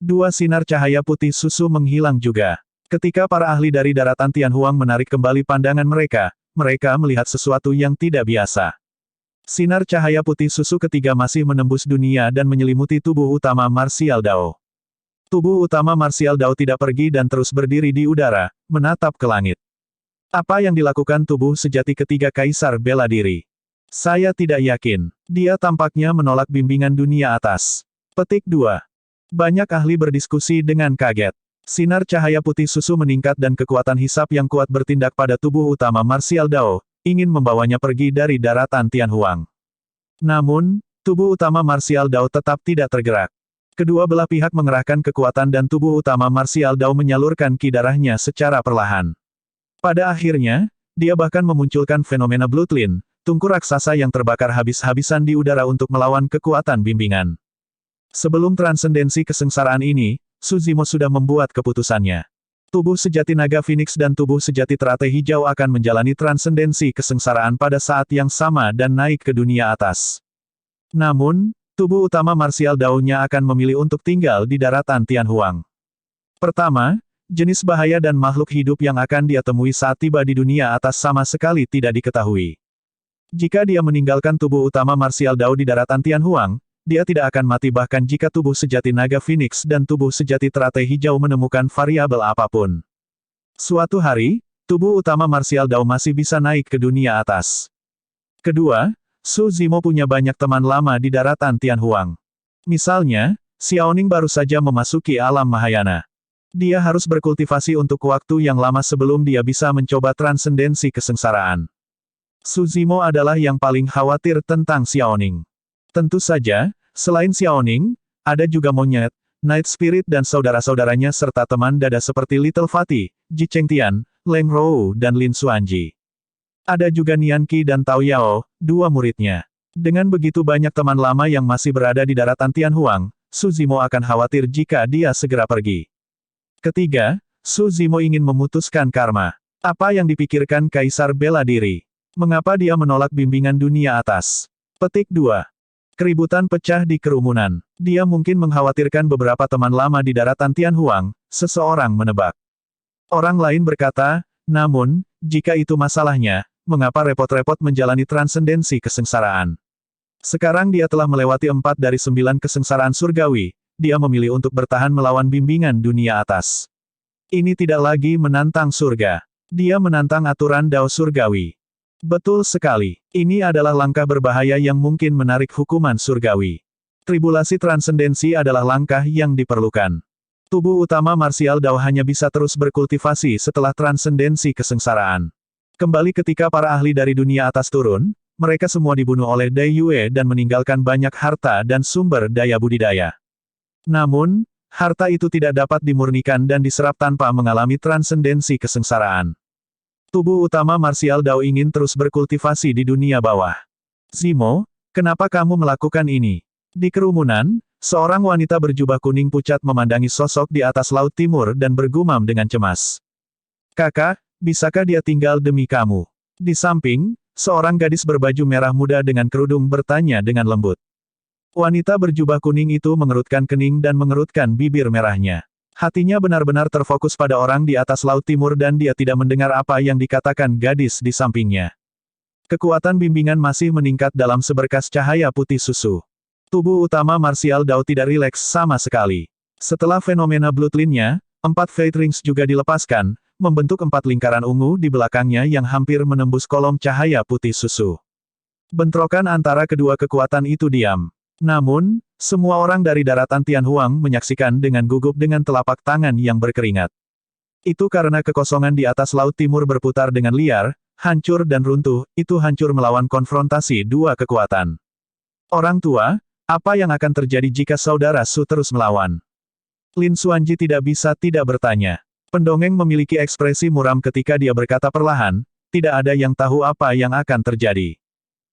2 sinar cahaya putih susu menghilang juga. Ketika para ahli dari daratan Tianhuang menarik kembali pandangan mereka, mereka melihat sesuatu yang tidak biasa. Sinar cahaya putih susu ketiga masih menembus dunia dan menyelimuti tubuh utama Martial Dao. Tubuh utama Martial Dao tidak pergi dan terus berdiri di udara, menatap ke langit. Apa yang dilakukan tubuh sejati ketiga Kaisar Bela Diri? Saya tidak yakin. Dia tampaknya menolak bimbingan dunia atas. Petik 2. Banyak ahli berdiskusi dengan kaget. Sinar cahaya putih susu meningkat dan kekuatan hisap yang kuat bertindak pada tubuh utama Martial Dao, ingin membawanya pergi dari daratan Tianhuang. Namun, tubuh utama Martial Dao tetap tidak tergerak. Kedua belah pihak mengerahkan kekuatan dan tubuh utama Martial Dao menyalurkan ki darahnya secara perlahan. Pada akhirnya, dia bahkan memunculkan fenomena Bloodline, tungku raksasa yang terbakar habis-habisan di udara untuk melawan kekuatan bimbingan. Sebelum transendensi kesengsaraan ini, Su Zimo sudah membuat keputusannya. Tubuh sejati naga Phoenix dan tubuh sejati teratai hijau akan menjalani transendensi kesengsaraan pada saat yang sama dan naik ke dunia atas. Namun, tubuh utama Martial Dao-nya akan memilih untuk tinggal di daratan Tianhuang. Pertama, jenis bahaya dan makhluk hidup yang akan dia temui saat tiba di dunia atas sama sekali tidak diketahui. Jika dia meninggalkan tubuh utama Martial Dao di daratan Tianhuang, dia tidak akan mati bahkan jika tubuh sejati naga Phoenix dan tubuh sejati teratai hijau menemukan variabel apapun. Suatu hari, tubuh utama Martial Dao masih bisa naik ke dunia atas. Kedua, Su Zimo punya banyak teman lama di daratan Tianhuang. Misalnya, Xiaoning baru saja memasuki alam Mahayana. Dia harus berkultivasi untuk waktu yang lama sebelum dia bisa mencoba transendensi kesengsaraan. Su Zimo adalah yang paling khawatir tentang Xiaoning. Tentu saja, selain Xiaoning, ada juga Monyet, Night Spirit dan saudara-saudaranya serta teman dada seperti Little Fatty, Ji Chengtian, Leng Rou dan Lin Xuanji. Ada juga Nian Qi dan Tao Yao, 2 muridnya. Dengan begitu banyak teman lama yang masih berada di daratan Tianhuang, Su Zimo akan khawatir jika dia segera pergi. Ketiga, Su Zimo ingin memutuskan karma. Apa yang dipikirkan Kaisar Bela Diri? Mengapa dia menolak bimbingan dunia atas? Petik 2. Keributan pecah di kerumunan. Dia mungkin mengkhawatirkan beberapa teman lama di daratan Tianhuang, seseorang menebak. Orang lain berkata, namun, jika itu masalahnya, mengapa repot-repot menjalani transendensi kesengsaraan? Sekarang dia telah melewati 4 dari 9 kesengsaraan surgawi, dia memilih untuk bertahan melawan bimbingan dunia atas. Ini tidak lagi menantang surga. Dia menantang aturan Dao surgawi. Betul sekali. Ini adalah langkah berbahaya yang mungkin menarik hukuman surgawi. Tribulasi transendensi adalah langkah yang diperlukan. Tubuh utama Martial Dao hanya bisa terus berkultivasi setelah transendensi kesengsaraan. Kembali ketika para ahli dari dunia atas turun, mereka semua dibunuh oleh Dai Yue dan meninggalkan banyak harta dan sumber daya budidaya. Namun, harta itu tidak dapat dimurnikan dan diserap tanpa mengalami transendensi kesengsaraan. Tubuh utama Martial Dao ingin terus berkultivasi di dunia bawah. Zimo, kenapa kamu melakukan ini? Di kerumunan, seorang wanita berjubah kuning pucat memandangi sosok di atas laut timur dan bergumam dengan cemas. Kakak, bisakah dia tinggal demi kamu? Di samping, seorang gadis berbaju merah muda dengan kerudung bertanya dengan lembut. Wanita berjubah kuning itu mengerutkan kening dan mengerutkan bibir merahnya. Hatinya benar-benar terfokus pada orang di atas laut timur dan dia tidak mendengar apa yang dikatakan gadis di sampingnya. Kekuatan bimbingan masih meningkat dalam seberkas cahaya putih susu. Tubuh utama Martial Dao tidak rileks sama sekali. Setelah fenomena Bloodline-nya, 4 Fate Rings juga dilepaskan, membentuk 4 lingkaran ungu di belakangnya yang hampir menembus kolom cahaya putih susu. Bentrokan antara kedua kekuatan itu diam. Namun, semua orang dari daratan Tianhuang menyaksikan dengan gugup dengan telapak tangan yang berkeringat. Itu karena kekosongan di atas Laut Timur berputar dengan liar, hancur dan runtuh, itu hancur melawan konfrontasi dua kekuatan. Orang tua, apa yang akan terjadi jika saudara Su terus melawan? Lin Xuanji tidak bisa tidak bertanya. Pendongeng memiliki ekspresi muram ketika dia berkata perlahan, tidak ada yang tahu apa yang akan terjadi.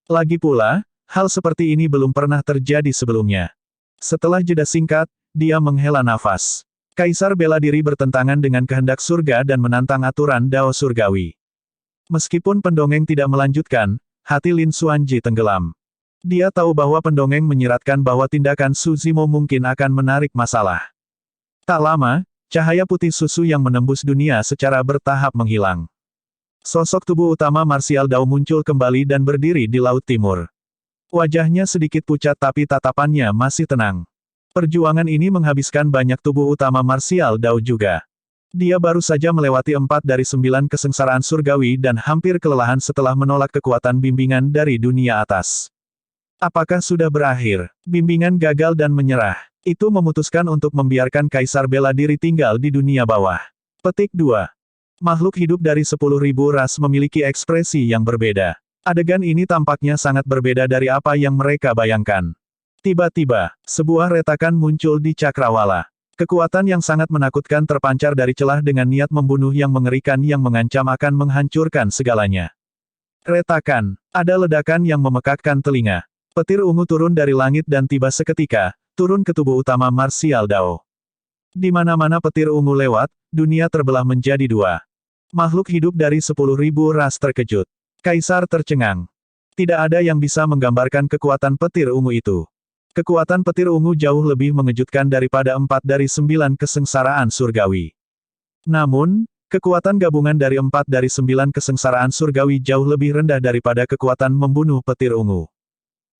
Lagi pula, hal seperti ini belum pernah terjadi sebelumnya. Setelah jeda singkat, dia menghela nafas. Kaisar bela diri bertentangan dengan kehendak surga dan menantang aturan Dao surgawi. Meskipun pendongeng tidak melanjutkan, hati Lin Xuanji tenggelam. Dia tahu bahwa pendongeng menyiratkan bahwa tindakan Su Zimo mungkin akan menarik masalah. Tak lama, cahaya putih susu yang menembus dunia secara bertahap menghilang. Sosok tubuh utama Martial Dao muncul kembali dan berdiri di Laut Timur. Wajahnya sedikit pucat tapi tatapannya masih tenang. Perjuangan ini menghabiskan banyak tubuh utama Martial Dao juga. Dia baru saja melewati 4 dari 9 kesengsaraan surgawi dan hampir kelelahan setelah menolak kekuatan bimbingan dari dunia atas. Apakah sudah berakhir? Bimbingan gagal dan menyerah. Itu memutuskan untuk membiarkan Kaisar bela diri tinggal di dunia bawah. Petik 2. Makhluk hidup dari 10.000 ras memiliki ekspresi yang berbeda. Adegan ini tampaknya sangat berbeda dari apa yang mereka bayangkan. Tiba-tiba, sebuah retakan muncul di cakrawala. Kekuatan yang sangat menakutkan terpancar dari celah dengan niat membunuh yang mengerikan yang mengancam akan menghancurkan segalanya. Retakan. Ada ledakan yang memekakkan telinga. Petir ungu turun dari langit dan tiba seketika, turun ke tubuh utama Martial Dao. Di mana-mana petir ungu lewat, dunia terbelah menjadi dua. Makhluk hidup dari 10.000 ras terkejut. Kaisar tercengang. Tidak ada yang bisa menggambarkan kekuatan petir ungu itu. Kekuatan petir ungu jauh lebih mengejutkan daripada 4 dari 9 kesengsaraan surgawi. Namun, kekuatan gabungan dari 4 dari 9 kesengsaraan surgawi jauh lebih rendah daripada kekuatan membunuh petir ungu.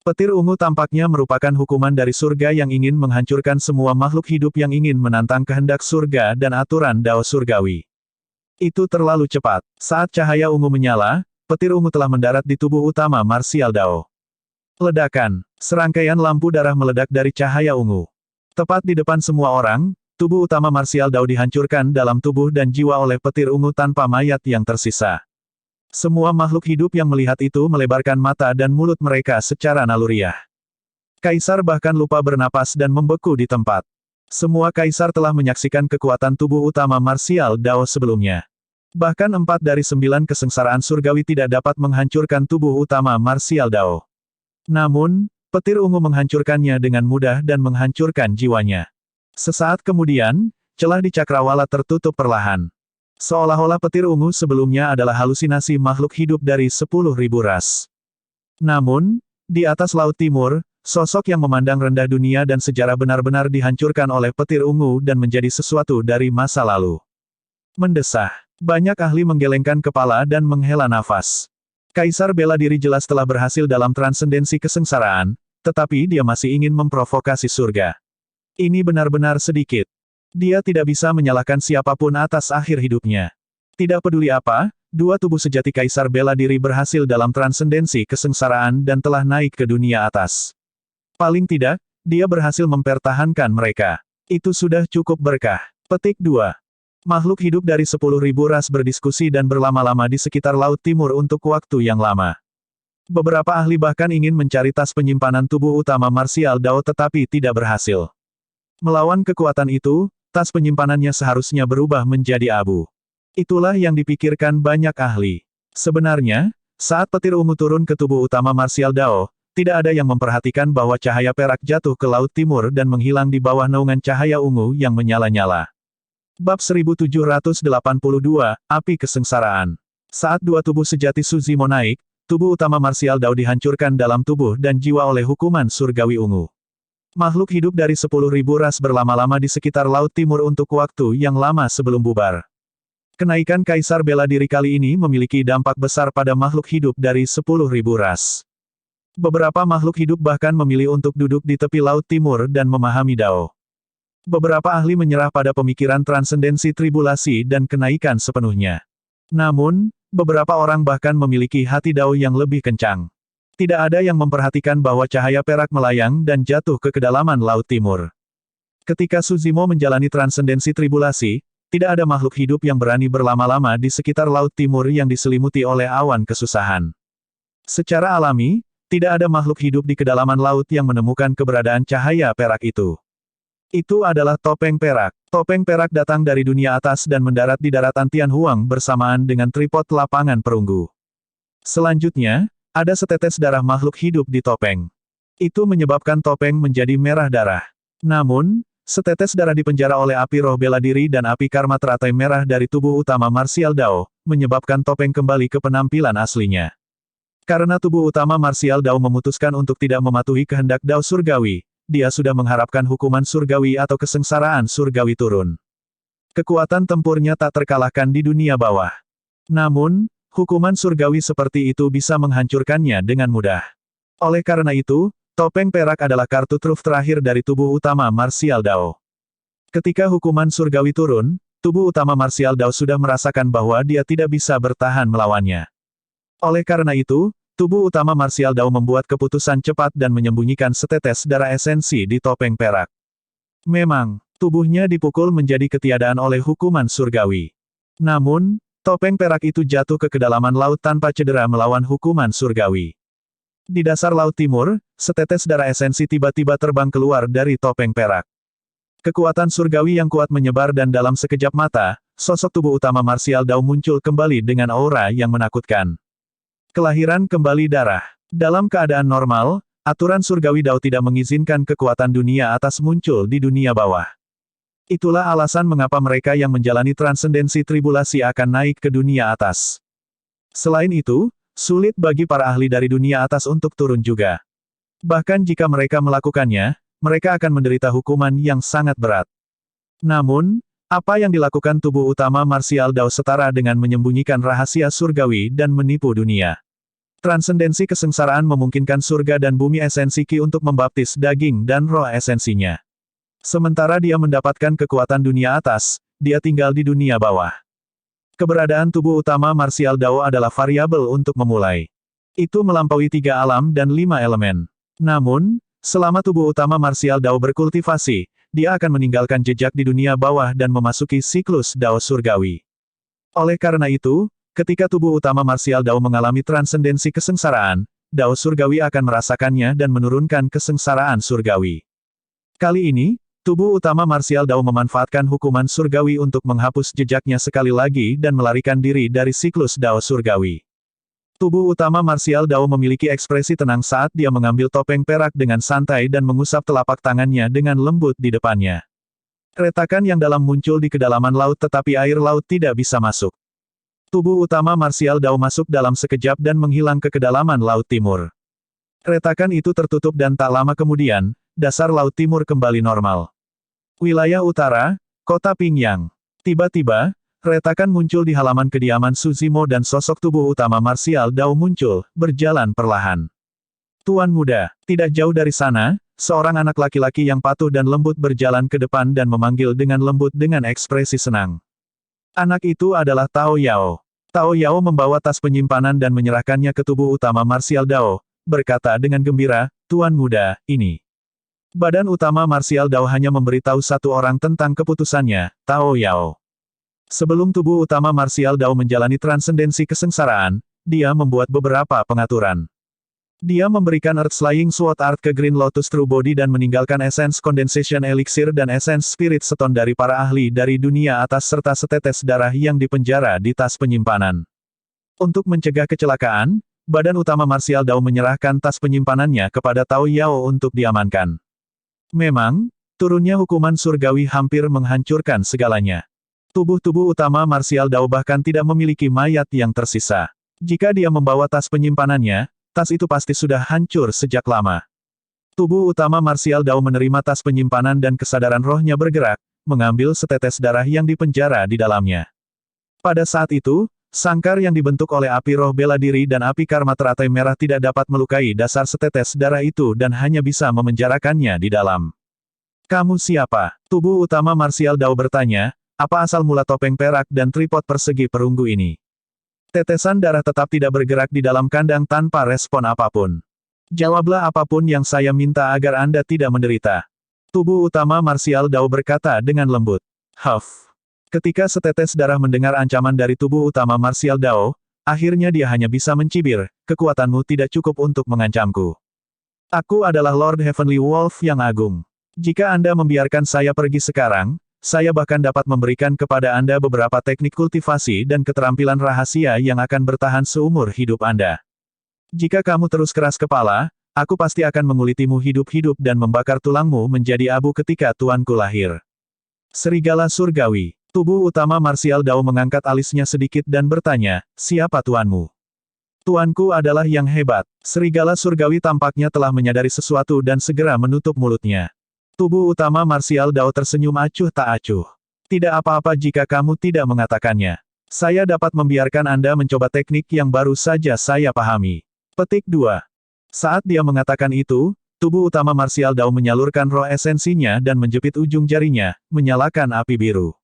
Petir ungu tampaknya merupakan hukuman dari surga yang ingin menghancurkan semua makhluk hidup yang ingin menantang kehendak surga dan aturan Dao surgawi. Itu terlalu cepat. Saat cahaya ungu menyala, petir ungu telah mendarat di tubuh utama Martial Dao. Ledakan. Serangkaian lampu darah meledak dari cahaya ungu. Tepat di depan semua orang, tubuh utama Martial Dao dihancurkan dalam tubuh dan jiwa oleh petir ungu tanpa mayat yang tersisa. Semua makhluk hidup yang melihat itu melebarkan mata dan mulut mereka secara naluriah. Kaisar bahkan lupa bernapas dan membeku di tempat. Semua kaisar telah menyaksikan kekuatan tubuh utama Martial Dao sebelumnya. Bahkan 4 dari 9 kesengsaraan surgawi tidak dapat menghancurkan tubuh utama Martial Dao. Namun, petir ungu menghancurkannya dengan mudah dan menghancurkan jiwanya. Sesaat kemudian, celah di cakrawala tertutup perlahan. Seolah-olah petir ungu sebelumnya adalah halusinasi makhluk hidup dari 10.000 ras. Namun, di atas Laut Timur, sosok yang memandang rendah dunia dan sejarah benar-benar dihancurkan oleh petir ungu dan menjadi sesuatu dari masa lalu. Mendesah. Banyak ahli menggelengkan kepala dan menghela nafas. Kaisar bela diri jelas telah berhasil dalam transendensi kesengsaraan, tetapi dia masih ingin memprovokasi surga. Ini benar-benar sedikit. Dia tidak bisa menyalahkan siapapun atas akhir hidupnya. Tidak peduli apa, dua tubuh sejati Kaisar bela diri berhasil dalam transendensi kesengsaraan dan telah naik ke dunia atas. Paling tidak, dia berhasil mempertahankan mereka. Itu sudah cukup berkah. Petik 2. Makhluk hidup dari 10.000 ras berdiskusi dan berlama-lama di sekitar Laut Timur untuk waktu yang lama. Beberapa ahli bahkan ingin mencari tas penyimpanan tubuh utama Martial Dao tetapi tidak berhasil. Melawan kekuatan itu, tas penyimpanannya seharusnya berubah menjadi abu. Itulah yang dipikirkan banyak ahli. Sebenarnya, saat petir ungu turun ke tubuh utama Martial Dao, tidak ada yang memperhatikan bahwa cahaya perak jatuh ke Laut Timur dan menghilang di bawah naungan cahaya ungu yang menyala-nyala. Bab 1782, Api Kesengsaraan. Saat dua tubuh sejati Su Zimo naik, tubuh utama Martial Dao dihancurkan dalam tubuh dan jiwa oleh hukuman surgawi ungu. Makhluk hidup dari 10.000 ras berlama-lama di sekitar Laut Timur untuk waktu yang lama sebelum bubar. Kenaikan Kaisar bela diri kali ini memiliki dampak besar pada makhluk hidup dari 10.000 ras. Beberapa makhluk hidup bahkan memilih untuk duduk di tepi Laut Timur dan memahami Dao. Beberapa ahli menyerah pada pemikiran transendensi tribulasi dan kenaikan sepenuhnya. Namun, beberapa orang bahkan memiliki hati Dao yang lebih kencang. Tidak ada yang memperhatikan bahwa cahaya perak melayang dan jatuh ke kedalaman Laut Timur. Ketika Suzimo menjalani transendensi tribulasi, tidak ada makhluk hidup yang berani berlama-lama di sekitar Laut Timur yang diselimuti oleh awan kesusahan. Secara alami, tidak ada makhluk hidup di kedalaman laut yang menemukan keberadaan cahaya perak itu. Itu adalah topeng perak. Topeng perak datang dari dunia atas dan mendarat di daratan Tianhuang bersamaan dengan tripod lapangan perunggu. Selanjutnya, ada setetes darah makhluk hidup di topeng. Itu menyebabkan topeng menjadi merah darah. Namun, setetes darah dipenjara oleh api roh bela diri dan api karma teratai merah dari tubuh utama martial Dao, menyebabkan topeng kembali ke penampilan aslinya. Karena tubuh utama martial Dao memutuskan untuk tidak mematuhi kehendak Dao surgawi, dia sudah mengharapkan hukuman surgawi atau kesengsaraan surgawi turun. Kekuatan tempurnya tak terkalahkan di dunia bawah. Namun, hukuman surgawi seperti itu bisa menghancurkannya dengan mudah. Oleh karena itu, topeng perak adalah kartu truf terakhir dari tubuh utama martial Dao. Ketika hukuman surgawi turun, tubuh utama martial Dao sudah merasakan bahwa dia tidak bisa bertahan melawannya. Oleh karena itu, tubuh utama martial Dao membuat keputusan cepat dan menyembunyikan setetes darah esensi di topeng perak. Memang, tubuhnya dipukul menjadi ketiadaan oleh hukuman surgawi. Namun, topeng perak itu jatuh ke kedalaman laut tanpa cedera melawan hukuman surgawi. Di dasar Laut Timur, setetes darah esensi tiba-tiba terbang keluar dari topeng perak. Kekuatan surgawi yang kuat menyebar dan dalam sekejap mata, sosok tubuh utama martial Dao muncul kembali dengan aura yang menakutkan. Kelahiran kembali darah. Dalam keadaan normal, aturan surgawi Dao tidak mengizinkan kekuatan dunia atas muncul di dunia bawah. Itulah alasan mengapa mereka yang menjalani transendensi tribulasi akan naik ke dunia atas. Selain itu, sulit bagi para ahli dari dunia atas untuk turun juga. Bahkan jika mereka melakukannya, mereka akan menderita hukuman yang sangat berat. Namun, apa yang dilakukan tubuh utama martial Dao setara dengan menyembunyikan rahasia surgawi dan menipu dunia. Transendensi kesengsaraan memungkinkan surga dan bumi esensi Qi untuk membaptis daging dan roh esensinya. Sementara dia mendapatkan kekuatan dunia atas, dia tinggal di dunia bawah. Keberadaan tubuh utama martial Dao adalah variabel untuk memulai. Itu melampaui 3 alam dan 5 elemen. Namun, selama tubuh utama martial Dao berkultivasi, dia akan meninggalkan jejak di dunia bawah dan memasuki siklus Dao surgawi. Oleh karena itu, ketika tubuh utama martial Dao mengalami transendensi kesengsaraan, Dao surgawi akan merasakannya dan menurunkan kesengsaraan surgawi. Kali ini, tubuh utama martial Dao memanfaatkan hukuman surgawi untuk menghapus jejaknya sekali lagi dan melarikan diri dari siklus Dao surgawi. Tubuh utama martial Dao memiliki ekspresi tenang saat dia mengambil topeng perak dengan santai dan mengusap telapak tangannya dengan lembut di depannya. Retakan yang dalam muncul di kedalaman laut tetapi air laut tidak bisa masuk. Tubuh utama martial Dao masuk dalam sekejap dan menghilang ke kedalaman Laut Timur. Retakan itu tertutup dan tak lama kemudian, dasar Laut Timur kembali normal. Wilayah Utara, Kota Pingyang. Tiba-tiba, retakan muncul di halaman kediaman Suzimo dan sosok tubuh utama martial Dao muncul, berjalan perlahan. Tuan muda, tidak jauh dari sana, seorang anak laki-laki yang patuh dan lembut berjalan ke depan dan memanggil dengan lembut dengan ekspresi senang. Anak itu adalah Tao Yao. Tao Yao membawa tas penyimpanan dan menyerahkannya ke tubuh utama martial Dao, berkata dengan gembira, Tuan muda, ini. Badan utama martial Dao hanya memberitahu satu orang tentang keputusannya, Tao Yao. Sebelum tubuh utama martial Dao menjalani transendensi kesengsaraan, dia membuat beberapa pengaturan. Dia memberikan Earth Slaying Sword Art ke Green Lotus True Body dan meninggalkan Essence Condensation Elixir dan Essence Spirit Stone dari para ahli dari dunia atas serta setetes darah yang dipenjara di tas penyimpanan. Untuk mencegah kecelakaan, badan utama martial Dao menyerahkan tas penyimpanannya kepada Tao Yao untuk diamankan. Memang, turunnya hukuman surgawi hampir menghancurkan segalanya. Tubuh-tubuh utama martial Dao bahkan tidak memiliki mayat yang tersisa. Jika dia membawa tas penyimpanannya, tas itu pasti sudah hancur sejak lama. Tubuh utama martial Dao menerima tas penyimpanan dan kesadaran rohnya bergerak, mengambil setetes darah yang dipenjara di dalamnya. Pada saat itu, sangkar yang dibentuk oleh api roh bela diri dan api karma teratai merah tidak dapat melukai dasar setetes darah itu dan hanya bisa memenjarakannya di dalam. Kamu siapa? Tubuh utama Martial Dao bertanya, apa asal mula topeng perak dan tripod persegi perunggu ini? Tetesan darah tetap tidak bergerak di dalam kandang tanpa respon apapun. Jawablah apapun yang saya minta agar Anda tidak menderita. Tubuh utama Martial Dao berkata dengan lembut. Huff. Ketika setetes darah mendengar ancaman dari tubuh utama Martial Dao, akhirnya dia hanya bisa mencibir, kekuatanmu tidak cukup untuk mengancamku. Aku adalah Lord Heavenly Wolf yang agung. Jika Anda membiarkan saya pergi sekarang, saya bahkan dapat memberikan kepada Anda beberapa teknik kultivasi dan keterampilan rahasia yang akan bertahan seumur hidup Anda. Jika kamu terus keras kepala, aku pasti akan mengulitimu hidup-hidup dan membakar tulangmu menjadi abu ketika tuanku lahir. Serigala surgawi. Tubuh utama Martial Dao mengangkat alisnya sedikit dan bertanya, siapa tuanmu? Tuanku adalah yang hebat. Serigala surgawi tampaknya telah menyadari sesuatu dan segera menutup mulutnya. Tubuh utama Martial Dao tersenyum acuh tak acuh. Tidak apa-apa jika kamu tidak mengatakannya. Saya dapat membiarkan Anda mencoba teknik yang baru saja saya pahami. Petik 2. Saat dia mengatakan itu, tubuh utama Martial Dao menyalurkan roh esensinya dan menjepit ujung jarinya, menyalakan api biru.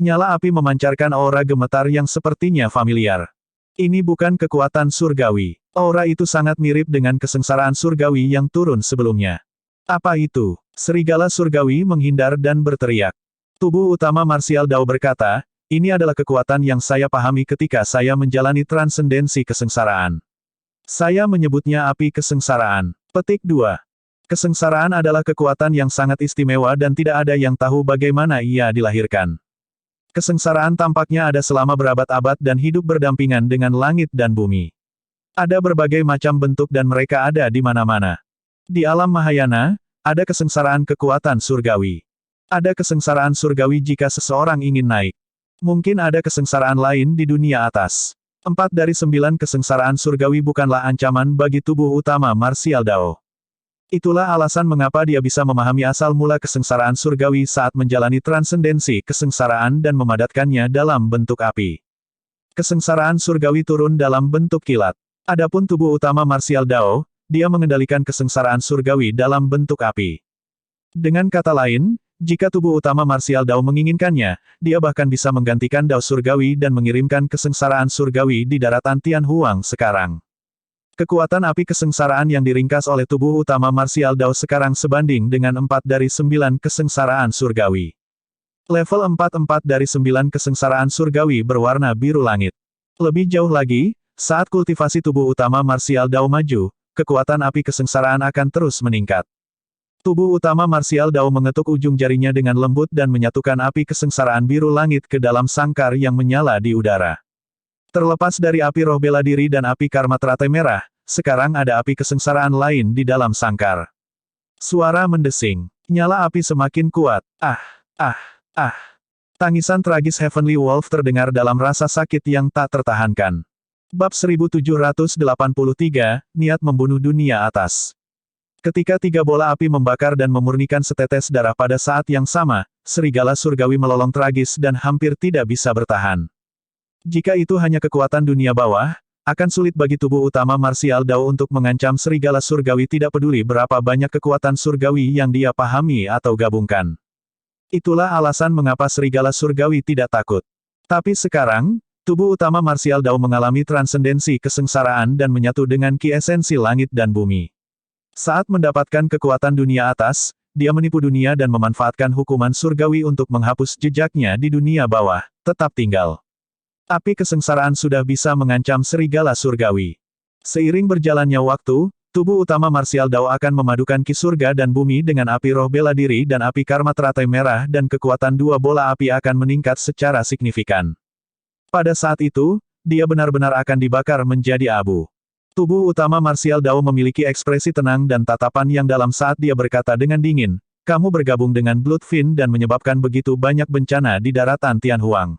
Nyala api memancarkan aura gemetar yang sepertinya familiar. Ini bukan kekuatan surgawi. Aura itu sangat mirip dengan kesengsaraan surgawi yang turun sebelumnya. Apa itu? Serigala surgawi menghindar dan berteriak. Tubuh utama Martial Dao berkata, ini adalah kekuatan yang saya pahami ketika saya menjalani transendensi kesengsaraan. Saya menyebutnya api kesengsaraan. Petik 2. Kesengsaraan adalah kekuatan yang sangat istimewa dan tidak ada yang tahu bagaimana ia dilahirkan. Kesengsaraan tampaknya ada selama berabad-abad dan hidup berdampingan dengan langit dan bumi. Ada berbagai macam bentuk dan mereka ada di mana-mana. Di alam Mahayana, ada kesengsaraan kekuatan surgawi. Ada kesengsaraan surgawi jika seseorang ingin naik. Mungkin ada kesengsaraan lain di dunia atas. 4 dari 9 kesengsaraan surgawi bukanlah ancaman bagi tubuh utama Martial Dao. Itulah alasan mengapa dia bisa memahami asal mula kesengsaraan surgawi saat menjalani transendensi kesengsaraan dan memadatkannya dalam bentuk api. Kesengsaraan surgawi turun dalam bentuk kilat. Adapun tubuh utama Martial Dao, dia mengendalikan kesengsaraan surgawi dalam bentuk api. Dengan kata lain, jika tubuh utama Martial Dao menginginkannya, dia bahkan bisa menggantikan Dao surgawi dan mengirimkan kesengsaraan surgawi di daratan Tianhuang sekarang. Kekuatan api kesengsaraan yang diringkas oleh tubuh utama Martial Dao sekarang sebanding dengan 4 dari 9 kesengsaraan surgawi. Level 4 dari 9 kesengsaraan surgawi berwarna biru langit. Lebih jauh lagi, saat kultivasi tubuh utama Martial Dao maju, kekuatan api kesengsaraan akan terus meningkat. Tubuh utama Martial Dao mengetuk ujung jarinya dengan lembut dan menyatukan api kesengsaraan biru langit ke dalam sangkar yang menyala di udara. Terlepas dari api roh bela diri dan api karma teratai merah, sekarang ada api kesengsaraan lain di dalam sangkar. Suara mendesing. Nyala api semakin kuat. Ah, ah, ah. Tangisan tragis Heavenly Wolf terdengar dalam rasa sakit yang tak tertahankan. Bab 1783, Niat Membunuh Dunia Atas. Ketika 3 bola api membakar dan memurnikan setetes darah pada saat yang sama, serigala surgawi melolong tragis dan hampir tidak bisa bertahan. Jika itu hanya kekuatan dunia bawah, akan sulit bagi tubuh utama Martial Dao untuk mengancam serigala surgawi tidak peduli berapa banyak kekuatan surgawi yang dia pahami atau gabungkan. Itulah alasan mengapa serigala surgawi tidak takut. Tapi sekarang, tubuh utama Martial Dao mengalami transendensi kesengsaraan dan menyatu dengan ki esensi langit dan bumi. Saat mendapatkan kekuatan dunia atas, dia menipu dunia dan memanfaatkan hukuman surgawi untuk menghapus jejaknya di dunia bawah, tetap tinggal. Api kesengsaraan sudah bisa mengancam serigala surgawi. Seiring berjalannya waktu, tubuh utama Martial Dao akan memadukan ki surga dan bumi dengan api roh bela diri dan api karma teratai merah dan kekuatan 2 bola api akan meningkat secara signifikan. Pada saat itu, dia benar-benar akan dibakar menjadi abu. Tubuh utama Martial Dao memiliki ekspresi tenang dan tatapan yang dalam saat dia berkata dengan dingin, kamu bergabung dengan Bloodfin dan menyebabkan begitu banyak bencana di daratan Tianhuang.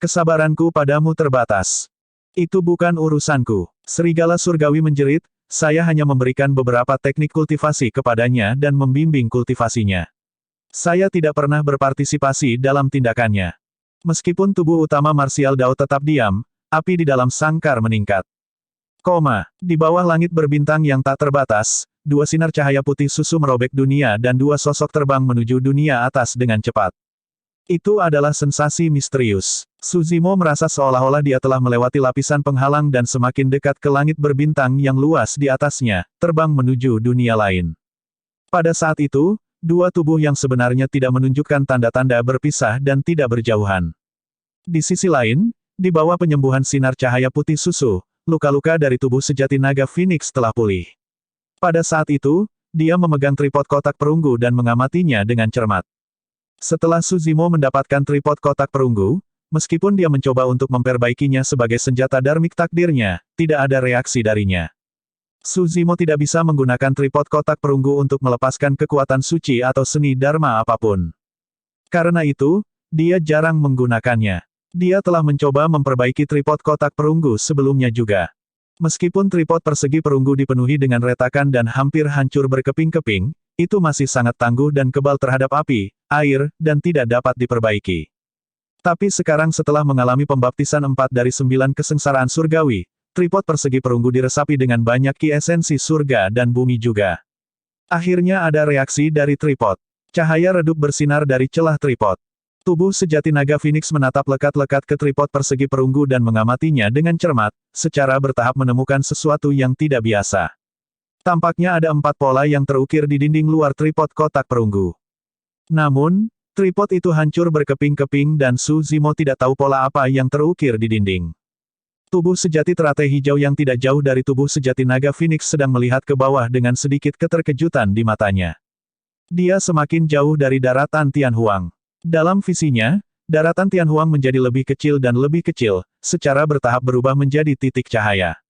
Kesabaranku padamu terbatas. Itu bukan urusanku. Serigala surgawi menjerit, saya hanya memberikan beberapa teknik kultivasi kepadanya dan membimbing kultivasinya. Saya tidak pernah berpartisipasi dalam tindakannya. Meskipun tubuh utama Martial Dao tetap diam, api di dalam sangkar meningkat. Di bawah langit berbintang yang tak terbatas, dua sinar cahaya putih susu merobek dunia dan dua sosok terbang menuju dunia atas dengan cepat. Itu adalah sensasi misterius. Suzimo merasa seolah-olah dia telah melewati lapisan penghalang dan semakin dekat ke langit berbintang yang luas di atasnya, terbang menuju dunia lain. Pada saat itu, dua tubuh yang sebenarnya tidak menunjukkan tanda-tanda berpisah dan tidak berjauhan. Di sisi lain, di bawah penyembuhan sinar cahaya putih susu, luka-luka dari tubuh sejati naga Phoenix telah pulih. Pada saat itu, dia memegang tripod kotak perunggu dan mengamatinya dengan cermat. Setelah Suzimo mendapatkan tripod kotak perunggu, meskipun dia mencoba untuk memperbaikinya sebagai senjata darmik takdirnya, tidak ada reaksi darinya. Suzimo tidak bisa menggunakan tripod kotak perunggu untuk melepaskan kekuatan suci atau seni dharma apapun. Karena itu, dia jarang menggunakannya. Dia telah mencoba memperbaiki tripod kotak perunggu sebelumnya juga. Meskipun tripod persegi perunggu dipenuhi dengan retakan dan hampir hancur berkeping-keping, itu masih sangat tangguh dan kebal terhadap api, air, dan tidak dapat diperbaiki. Tapi sekarang setelah mengalami pembaptisan 4 dari 9 kesengsaraan surgawi, tripod persegi perunggu diresapi dengan banyak ki esensi surga dan bumi juga. Akhirnya ada reaksi dari tripod. Cahaya redup bersinar dari celah tripod. Tubuh sejati naga Phoenix menatap lekat-lekat ke tripod persegi perunggu dan mengamatinya dengan cermat, secara bertahap menemukan sesuatu yang tidak biasa. Tampaknya ada 4 pola yang terukir di dinding luar tripod kotak perunggu. Namun, tripod itu hancur berkeping-keping dan Suzimo tidak tahu pola apa yang terukir di dinding. Tubuh sejati teratai hijau yang tidak jauh dari tubuh sejati naga Phoenix sedang melihat ke bawah dengan sedikit keterkejutan di matanya. Dia semakin jauh dari daratan Tianhuang. Dalam visinya, daratan Tianhuang menjadi lebih kecil dan lebih kecil, secara bertahap berubah menjadi titik cahaya.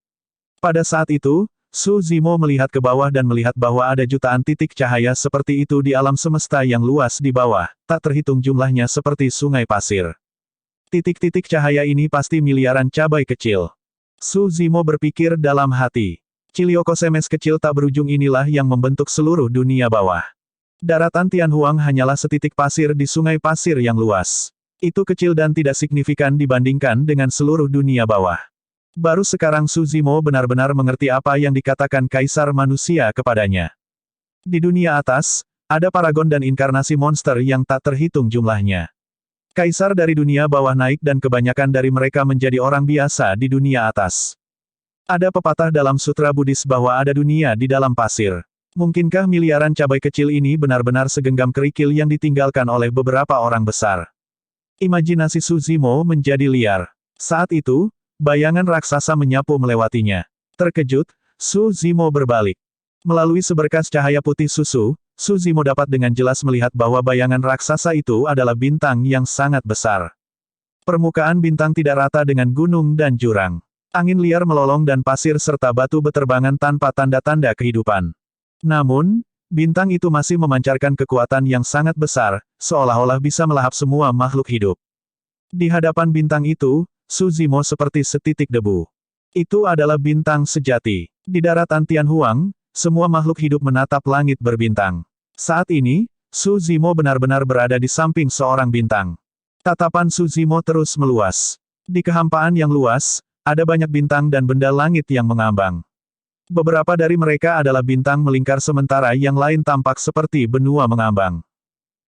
Pada saat itu, Suzimo melihat ke bawah dan melihat bahwa ada jutaan titik cahaya seperti itu di alam semesta yang luas di bawah, tak terhitung jumlahnya seperti sungai pasir. Titik-titik cahaya ini pasti miliaran cabai kecil. Suzimo berpikir dalam hati. Ciliokosemes kecil tak berujung inilah yang membentuk seluruh dunia bawah. Daratan Tianhuang hanyalah setitik pasir di sungai pasir yang luas. Itu kecil dan tidak signifikan dibandingkan dengan seluruh dunia bawah. Baru sekarang Suzimo benar-benar mengerti apa yang dikatakan Kaisar Manusia kepadanya. Di dunia atas, ada paragon dan inkarnasi monster yang tak terhitung jumlahnya. Kaisar dari dunia bawah naik dan kebanyakan dari mereka menjadi orang biasa di dunia atas. Ada pepatah dalam sutra Buddhis bahwa ada dunia di dalam pasir. Mungkinkah miliaran cabai kecil ini benar-benar segenggam kerikil yang ditinggalkan oleh beberapa orang besar? Imajinasi Suzimo menjadi liar. Saat itu, bayangan raksasa menyapu melewatinya. Terkejut, Suzimo berbalik. Melalui seberkas cahaya putih susu, Suzimo dapat dengan jelas melihat bahwa bayangan raksasa itu adalah bintang yang sangat besar. Permukaan bintang tidak rata dengan gunung dan jurang. Angin liar melolong dan pasir serta batu beterbangan tanpa tanda-tanda kehidupan. Namun, bintang itu masih memancarkan kekuatan yang sangat besar, seolah-olah bisa melahap semua makhluk hidup. Di hadapan bintang itu, Suzimo seperti setitik debu. Itu adalah bintang sejati. Di daratan Tianhuang, semua makhluk hidup menatap langit berbintang. Saat ini, Suzimo benar-benar berada di samping seorang bintang. Tatapan Suzimo terus meluas. Di kehampaan yang luas, ada banyak bintang dan benda langit yang mengambang. Beberapa dari mereka adalah bintang melingkar sementara yang lain tampak seperti benua mengambang.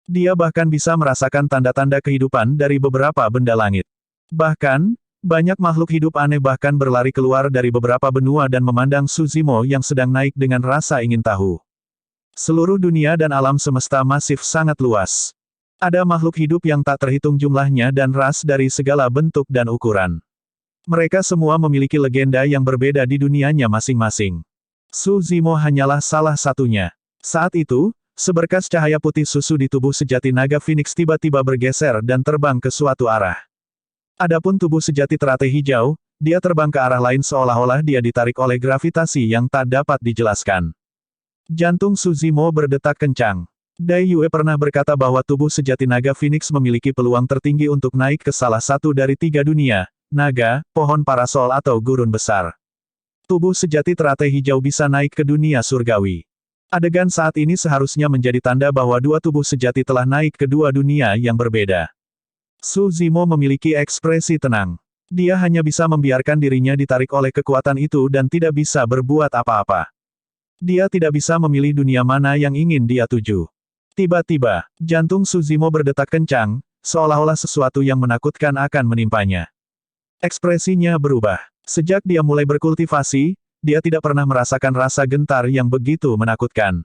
Dia bahkan bisa merasakan tanda-tanda kehidupan dari beberapa benda langit. Bahkan, banyak makhluk hidup aneh bahkan berlari keluar dari beberapa benua dan memandang Suzimo yang sedang naik dengan rasa ingin tahu. Seluruh dunia dan alam semesta masif sangat luas. Ada makhluk hidup yang tak terhitung jumlahnya dan ras dari segala bentuk dan ukuran. Mereka semua memiliki legenda yang berbeda di dunianya masing-masing. Suzimo hanyalah salah satunya. Saat itu, seberkas cahaya putih susu di tubuh sejati naga Phoenix tiba-tiba bergeser dan terbang ke suatu arah. Adapun tubuh sejati teratai hijau, dia terbang ke arah lain seolah-olah dia ditarik oleh gravitasi yang tak dapat dijelaskan. Jantung Suzimo berdetak kencang. Dai Yue pernah berkata bahwa tubuh sejati naga Phoenix memiliki peluang tertinggi untuk naik ke salah satu dari 3 dunia, naga, pohon parasol atau gurun besar. Tubuh sejati teratai hijau bisa naik ke dunia surgawi. Adegan saat ini seharusnya menjadi tanda bahwa dua tubuh sejati telah naik ke dua dunia yang berbeda. Suzimo memiliki ekspresi tenang. Dia hanya bisa membiarkan dirinya ditarik oleh kekuatan itu dan tidak bisa berbuat apa-apa. Dia tidak bisa memilih dunia mana yang ingin dia tuju. Tiba-tiba, jantung Suzimo berdetak kencang, seolah-olah sesuatu yang menakutkan akan menimpanya. Ekspresinya berubah. Sejak dia mulai berkultivasi, dia tidak pernah merasakan rasa gentar yang begitu menakutkan.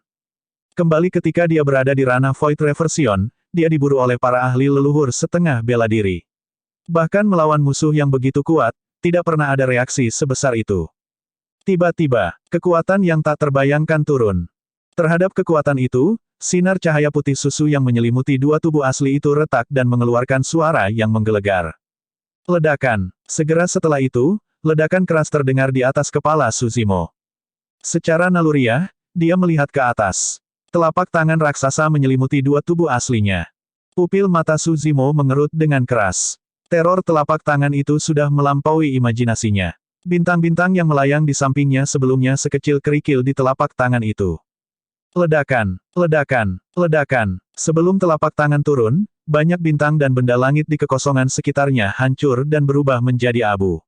Kembali ketika dia berada di ranah Void Reversion, dia diburu oleh para ahli leluhur setengah bela diri. Bahkan melawan musuh yang begitu kuat, tidak pernah ada reaksi sebesar itu. Tiba-tiba, kekuatan yang tak terbayangkan turun. Terhadap kekuatan itu, sinar cahaya putih susu yang menyelimuti dua tubuh asli itu retak dan mengeluarkan suara yang menggelegar. Ledakan. Segera setelah itu, ledakan keras terdengar di atas kepala Suzimo. Secara naluriah, dia melihat ke atas. Telapak tangan raksasa menyelimuti dua tubuh aslinya. Pupil mata Suzimo mengerut dengan keras. Teror telapak tangan itu sudah melampaui imajinasinya. Bintang-bintang yang melayang di sampingnya sebelumnya sekecil kerikil di telapak tangan itu. Ledakan, ledakan, ledakan. Sebelum telapak tangan turun, banyak bintang dan benda langit di kekosongan sekitarnya hancur dan berubah menjadi abu.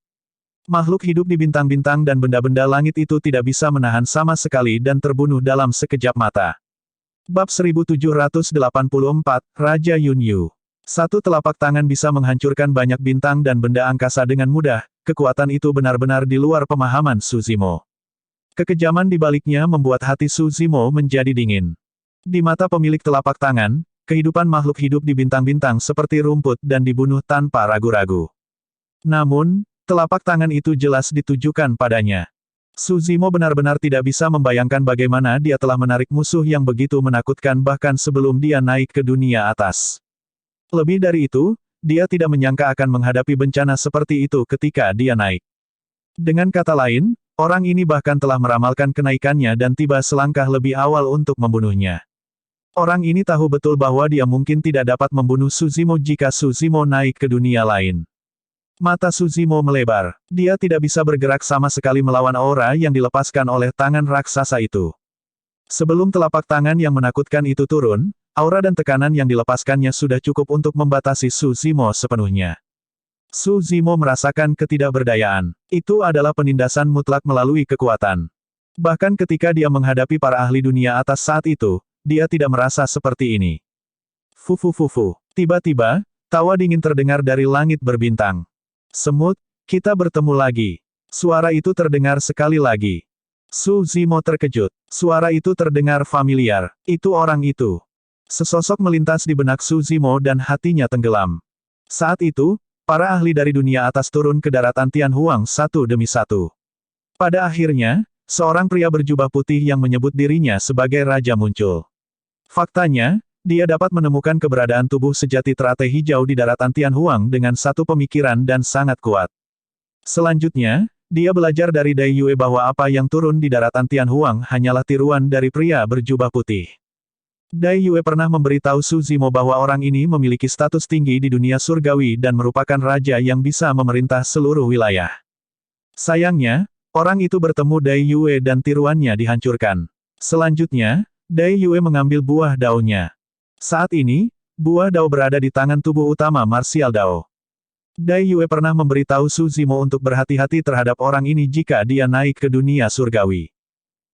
Makhluk hidup di bintang-bintang dan benda-benda langit itu tidak bisa menahan sama sekali dan terbunuh dalam sekejap mata. Bab 1784, Raja Yunyu. Satu telapak tangan bisa menghancurkan banyak bintang dan benda angkasa dengan mudah, kekuatan itu benar-benar di luar pemahaman Suzimo. Kekejaman di baliknya membuat hati Suzimo menjadi dingin. Di mata pemilik telapak tangan, kehidupan makhluk hidup di bintang-bintang seperti rumput dan dibunuh tanpa ragu-ragu. Namun, telapak tangan itu jelas ditujukan padanya. Suzimo benar-benar tidak bisa membayangkan bagaimana dia telah menarik musuh yang begitu menakutkan bahkan sebelum dia naik ke dunia atas. Lebih dari itu, dia tidak menyangka akan menghadapi bencana seperti itu ketika dia naik. Dengan kata lain, orang ini bahkan telah meramalkan kenaikannya dan tiba selangkah lebih awal untuk membunuhnya. Orang ini tahu betul bahwa dia mungkin tidak dapat membunuh Suzimo jika Suzimo naik ke dunia lain. Mata Suzimo melebar. Dia tidak bisa bergerak sama sekali melawan aura yang dilepaskan oleh tangan raksasa itu. Sebelum telapak tangan yang menakutkan itu turun, aura dan tekanan yang dilepaskannya sudah cukup untuk membatasi Suzimo sepenuhnya. Suzimo merasakan ketidakberdayaan. Itu adalah penindasan mutlak melalui kekuatan. Bahkan ketika dia menghadapi para ahli dunia atas saat itu, dia tidak merasa seperti ini. Fufu. Tiba-tiba, tawa dingin terdengar dari langit berbintang. Semut, kita bertemu lagi. Suara itu terdengar sekali lagi. Suzimo terkejut. Suara itu terdengar familiar. Itu orang itu. Sesosok melintas di benak Suzimo dan hatinya tenggelam. Saat itu, para ahli dari dunia atas turun ke daratan Tianhuang satu demi satu. Pada akhirnya, seorang pria berjubah putih yang menyebut dirinya sebagai raja muncul. Faktanya, dia dapat menemukan keberadaan tubuh sejati teratai hijau di daratan Tianhuang dengan satu pemikiran dan sangat kuat. Selanjutnya, dia belajar dari Dai Yue bahwa apa yang turun di daratan Tianhuang hanyalah tiruan dari pria berjubah putih. Dai Yue pernah memberitahu Suzimo bahwa orang ini memiliki status tinggi di dunia surgawi dan merupakan raja yang bisa memerintah seluruh wilayah. Sayangnya, orang itu bertemu Dai Yue dan tiruannya dihancurkan. Selanjutnya, Dai Yue mengambil buah daunnya. Saat ini, buah dao berada di tangan tubuh utama Martial Dao. Dai Yue pernah memberitahu Suzimo untuk berhati-hati terhadap orang ini jika dia naik ke dunia surgawi.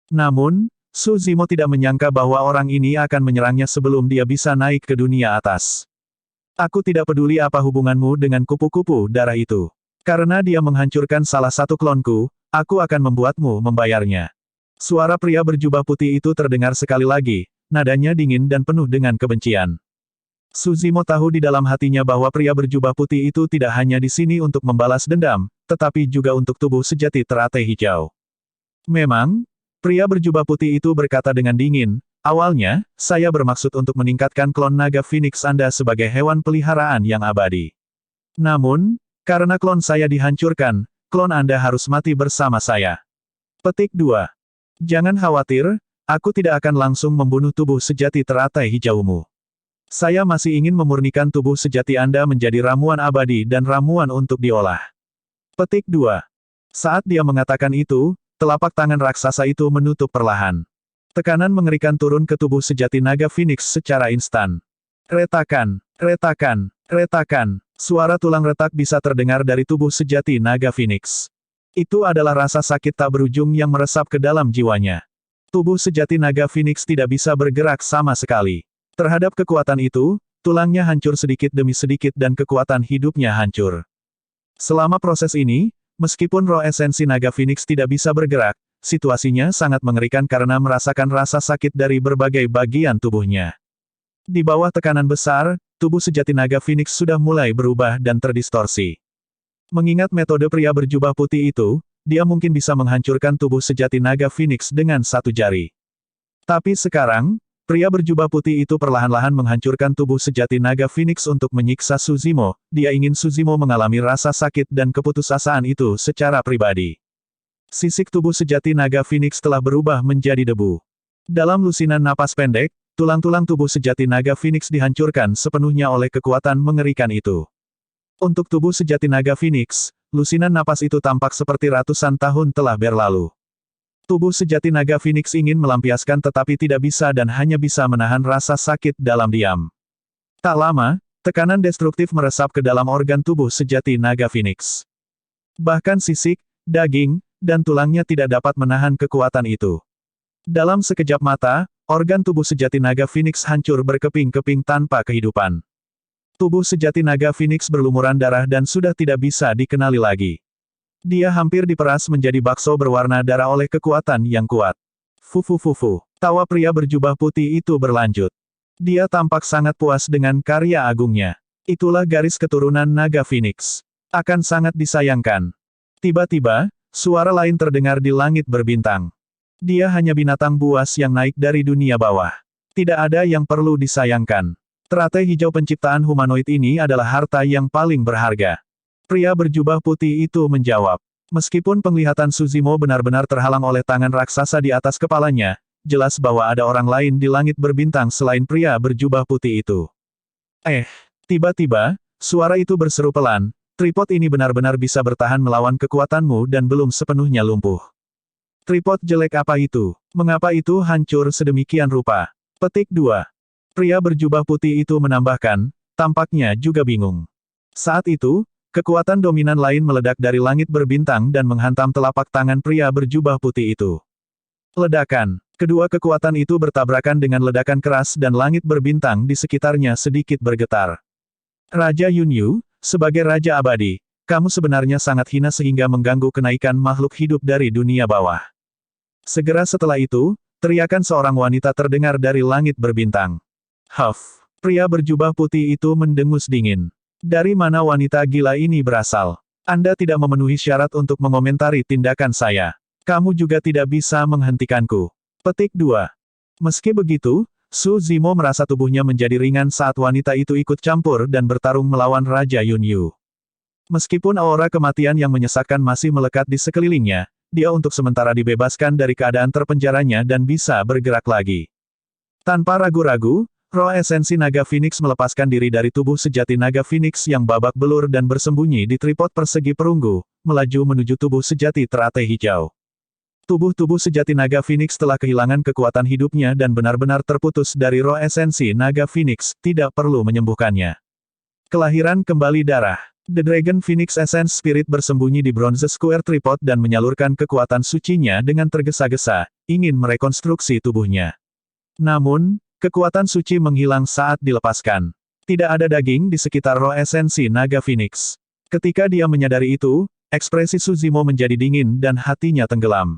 Namun, Suzimo tidak menyangka bahwa orang ini akan menyerangnya sebelum dia bisa naik ke dunia atas. Aku tidak peduli apa hubunganmu dengan kupu-kupu darah itu. Karena dia menghancurkan salah satu klonku, aku akan membuatmu membayarnya. Suara pria berjubah putih itu terdengar sekali lagi, nadanya dingin dan penuh dengan kebencian. Suzimo tahu di dalam hatinya bahwa pria berjubah putih itu tidak hanya di sini untuk membalas dendam, tetapi juga untuk tubuh sejati teratai hijau. Memang, pria berjubah putih itu berkata dengan dingin, awalnya, saya bermaksud untuk meningkatkan klon naga Phoenix Anda sebagai hewan peliharaan yang abadi. Namun, karena klon saya dihancurkan, klon Anda harus mati bersama saya. Petik 2. Jangan khawatir, aku tidak akan langsung membunuh tubuh sejati teratai hijaumu. Saya masih ingin memurnikan tubuh sejati Anda menjadi ramuan abadi dan ramuan untuk diolah. Petik 2. Saat dia mengatakan itu, telapak tangan raksasa itu menutup perlahan. Tekanan mengerikan turun ke tubuh sejati naga Phoenix secara instan. Retakan, retakan, retakan. Suara tulang retak bisa terdengar dari tubuh sejati naga Phoenix. Itu adalah rasa sakit tak berujung yang meresap ke dalam jiwanya. Tubuh sejati naga Phoenix tidak bisa bergerak sama sekali. Terhadap kekuatan itu, tulangnya hancur sedikit demi sedikit dan kekuatan hidupnya hancur. Selama proses ini, meskipun roh esensi naga Phoenix tidak bisa bergerak, situasinya sangat mengerikan karena merasakan rasa sakit dari berbagai bagian tubuhnya. Di bawah tekanan besar, tubuh sejati naga Phoenix sudah mulai berubah dan terdistorsi. Mengingat metode pria berjubah putih itu, dia mungkin bisa menghancurkan tubuh sejati naga Phoenix dengan satu jari. Tapi sekarang, pria berjubah putih itu perlahan-lahan menghancurkan tubuh sejati naga Phoenix untuk menyiksa Suzimo. Dia ingin Suzimo mengalami rasa sakit dan keputusasaan itu secara pribadi. Sisik tubuh sejati naga Phoenix telah berubah menjadi debu. Dalam lusinan napas pendek, tulang-tulang tubuh sejati naga Phoenix dihancurkan sepenuhnya oleh kekuatan mengerikan itu. Untuk tubuh sejati naga Phoenix, lusinan napas itu tampak seperti ratusan tahun telah berlalu. Tubuh sejati naga Phoenix ingin melampiaskan tetapi tidak bisa dan hanya bisa menahan rasa sakit dalam diam. Tak lama, tekanan destruktif meresap ke dalam organ tubuh sejati naga Phoenix. Bahkan sisik, daging, dan tulangnya tidak dapat menahan kekuatan itu. Dalam sekejap mata, organ tubuh sejati naga Phoenix hancur berkeping-keping tanpa kehidupan. Tubuh sejati naga Phoenix berlumuran darah dan sudah tidak bisa dikenali lagi. Dia hampir diperas menjadi bakso berwarna darah oleh kekuatan yang kuat. Fufu. Tawa pria berjubah putih itu berlanjut. Dia tampak sangat puas dengan karya agungnya. Itulah garis keturunan naga Phoenix. Akan sangat disayangkan. Tiba-tiba, suara lain terdengar di langit berbintang. Dia hanya binatang buas yang naik dari dunia bawah. Tidak ada yang perlu disayangkan. Teratai hijau penciptaan humanoid ini adalah harta yang paling berharga. Pria berjubah putih itu menjawab. Meskipun penglihatan Suzimo benar-benar terhalang oleh tangan raksasa di atas kepalanya, jelas bahwa ada orang lain di langit berbintang selain pria berjubah putih itu. Tiba-tiba, suara itu berseru pelan, tripod ini benar-benar bisa bertahan melawan kekuatanmu dan belum sepenuhnya lumpuh. Tripod jelek apa itu? Mengapa itu hancur sedemikian rupa? Petik 2. Pria berjubah putih itu menambahkan, tampaknya juga bingung. Saat itu, kekuatan dominan lain meledak dari langit berbintang dan menghantam telapak tangan pria berjubah putih itu. Ledakan. Kedua kekuatan itu bertabrakan dengan ledakan keras dan langit berbintang di sekitarnya sedikit bergetar. Raja Yunyu, sebagai Raja Abadi, kamu sebenarnya sangat hina sehingga mengganggu kenaikan makhluk hidup dari dunia bawah. Segera setelah itu, teriakan seorang wanita terdengar dari langit berbintang. Huff, pria berjubah putih itu mendengus dingin. Dari mana wanita gila ini berasal? Anda tidak memenuhi syarat untuk mengomentari tindakan saya. Kamu juga tidak bisa menghentikanku. Petik 2. Meski begitu, Su Zimo merasa tubuhnya menjadi ringan saat wanita itu ikut campur dan bertarung melawan Raja Yunyu. Meskipun aura kematian yang menyesakkan masih melekat di sekelilingnya, dia untuk sementara dibebaskan dari keadaan terpenjaranya dan bisa bergerak lagi. Tanpa ragu-ragu, roh esensi naga Phoenix melepaskan diri dari tubuh sejati naga Phoenix yang babak belur dan bersembunyi di tripod persegi perunggu, melaju menuju tubuh sejati teratai hijau. Tubuh-tubuh sejati naga Phoenix telah kehilangan kekuatan hidupnya dan benar-benar terputus dari roh esensi naga Phoenix, tidak perlu menyembuhkannya. Kelahiran kembali darah. The Dragon Phoenix Essence Spirit bersembunyi di Bronze Square Tripod dan menyalurkan kekuatan sucinya dengan tergesa-gesa, ingin merekonstruksi tubuhnya. Namun, kekuatan suci menghilang saat dilepaskan. Tidak ada daging di sekitar roh esensi naga Phoenix. Ketika dia menyadari itu, ekspresi Suzimo menjadi dingin dan hatinya tenggelam.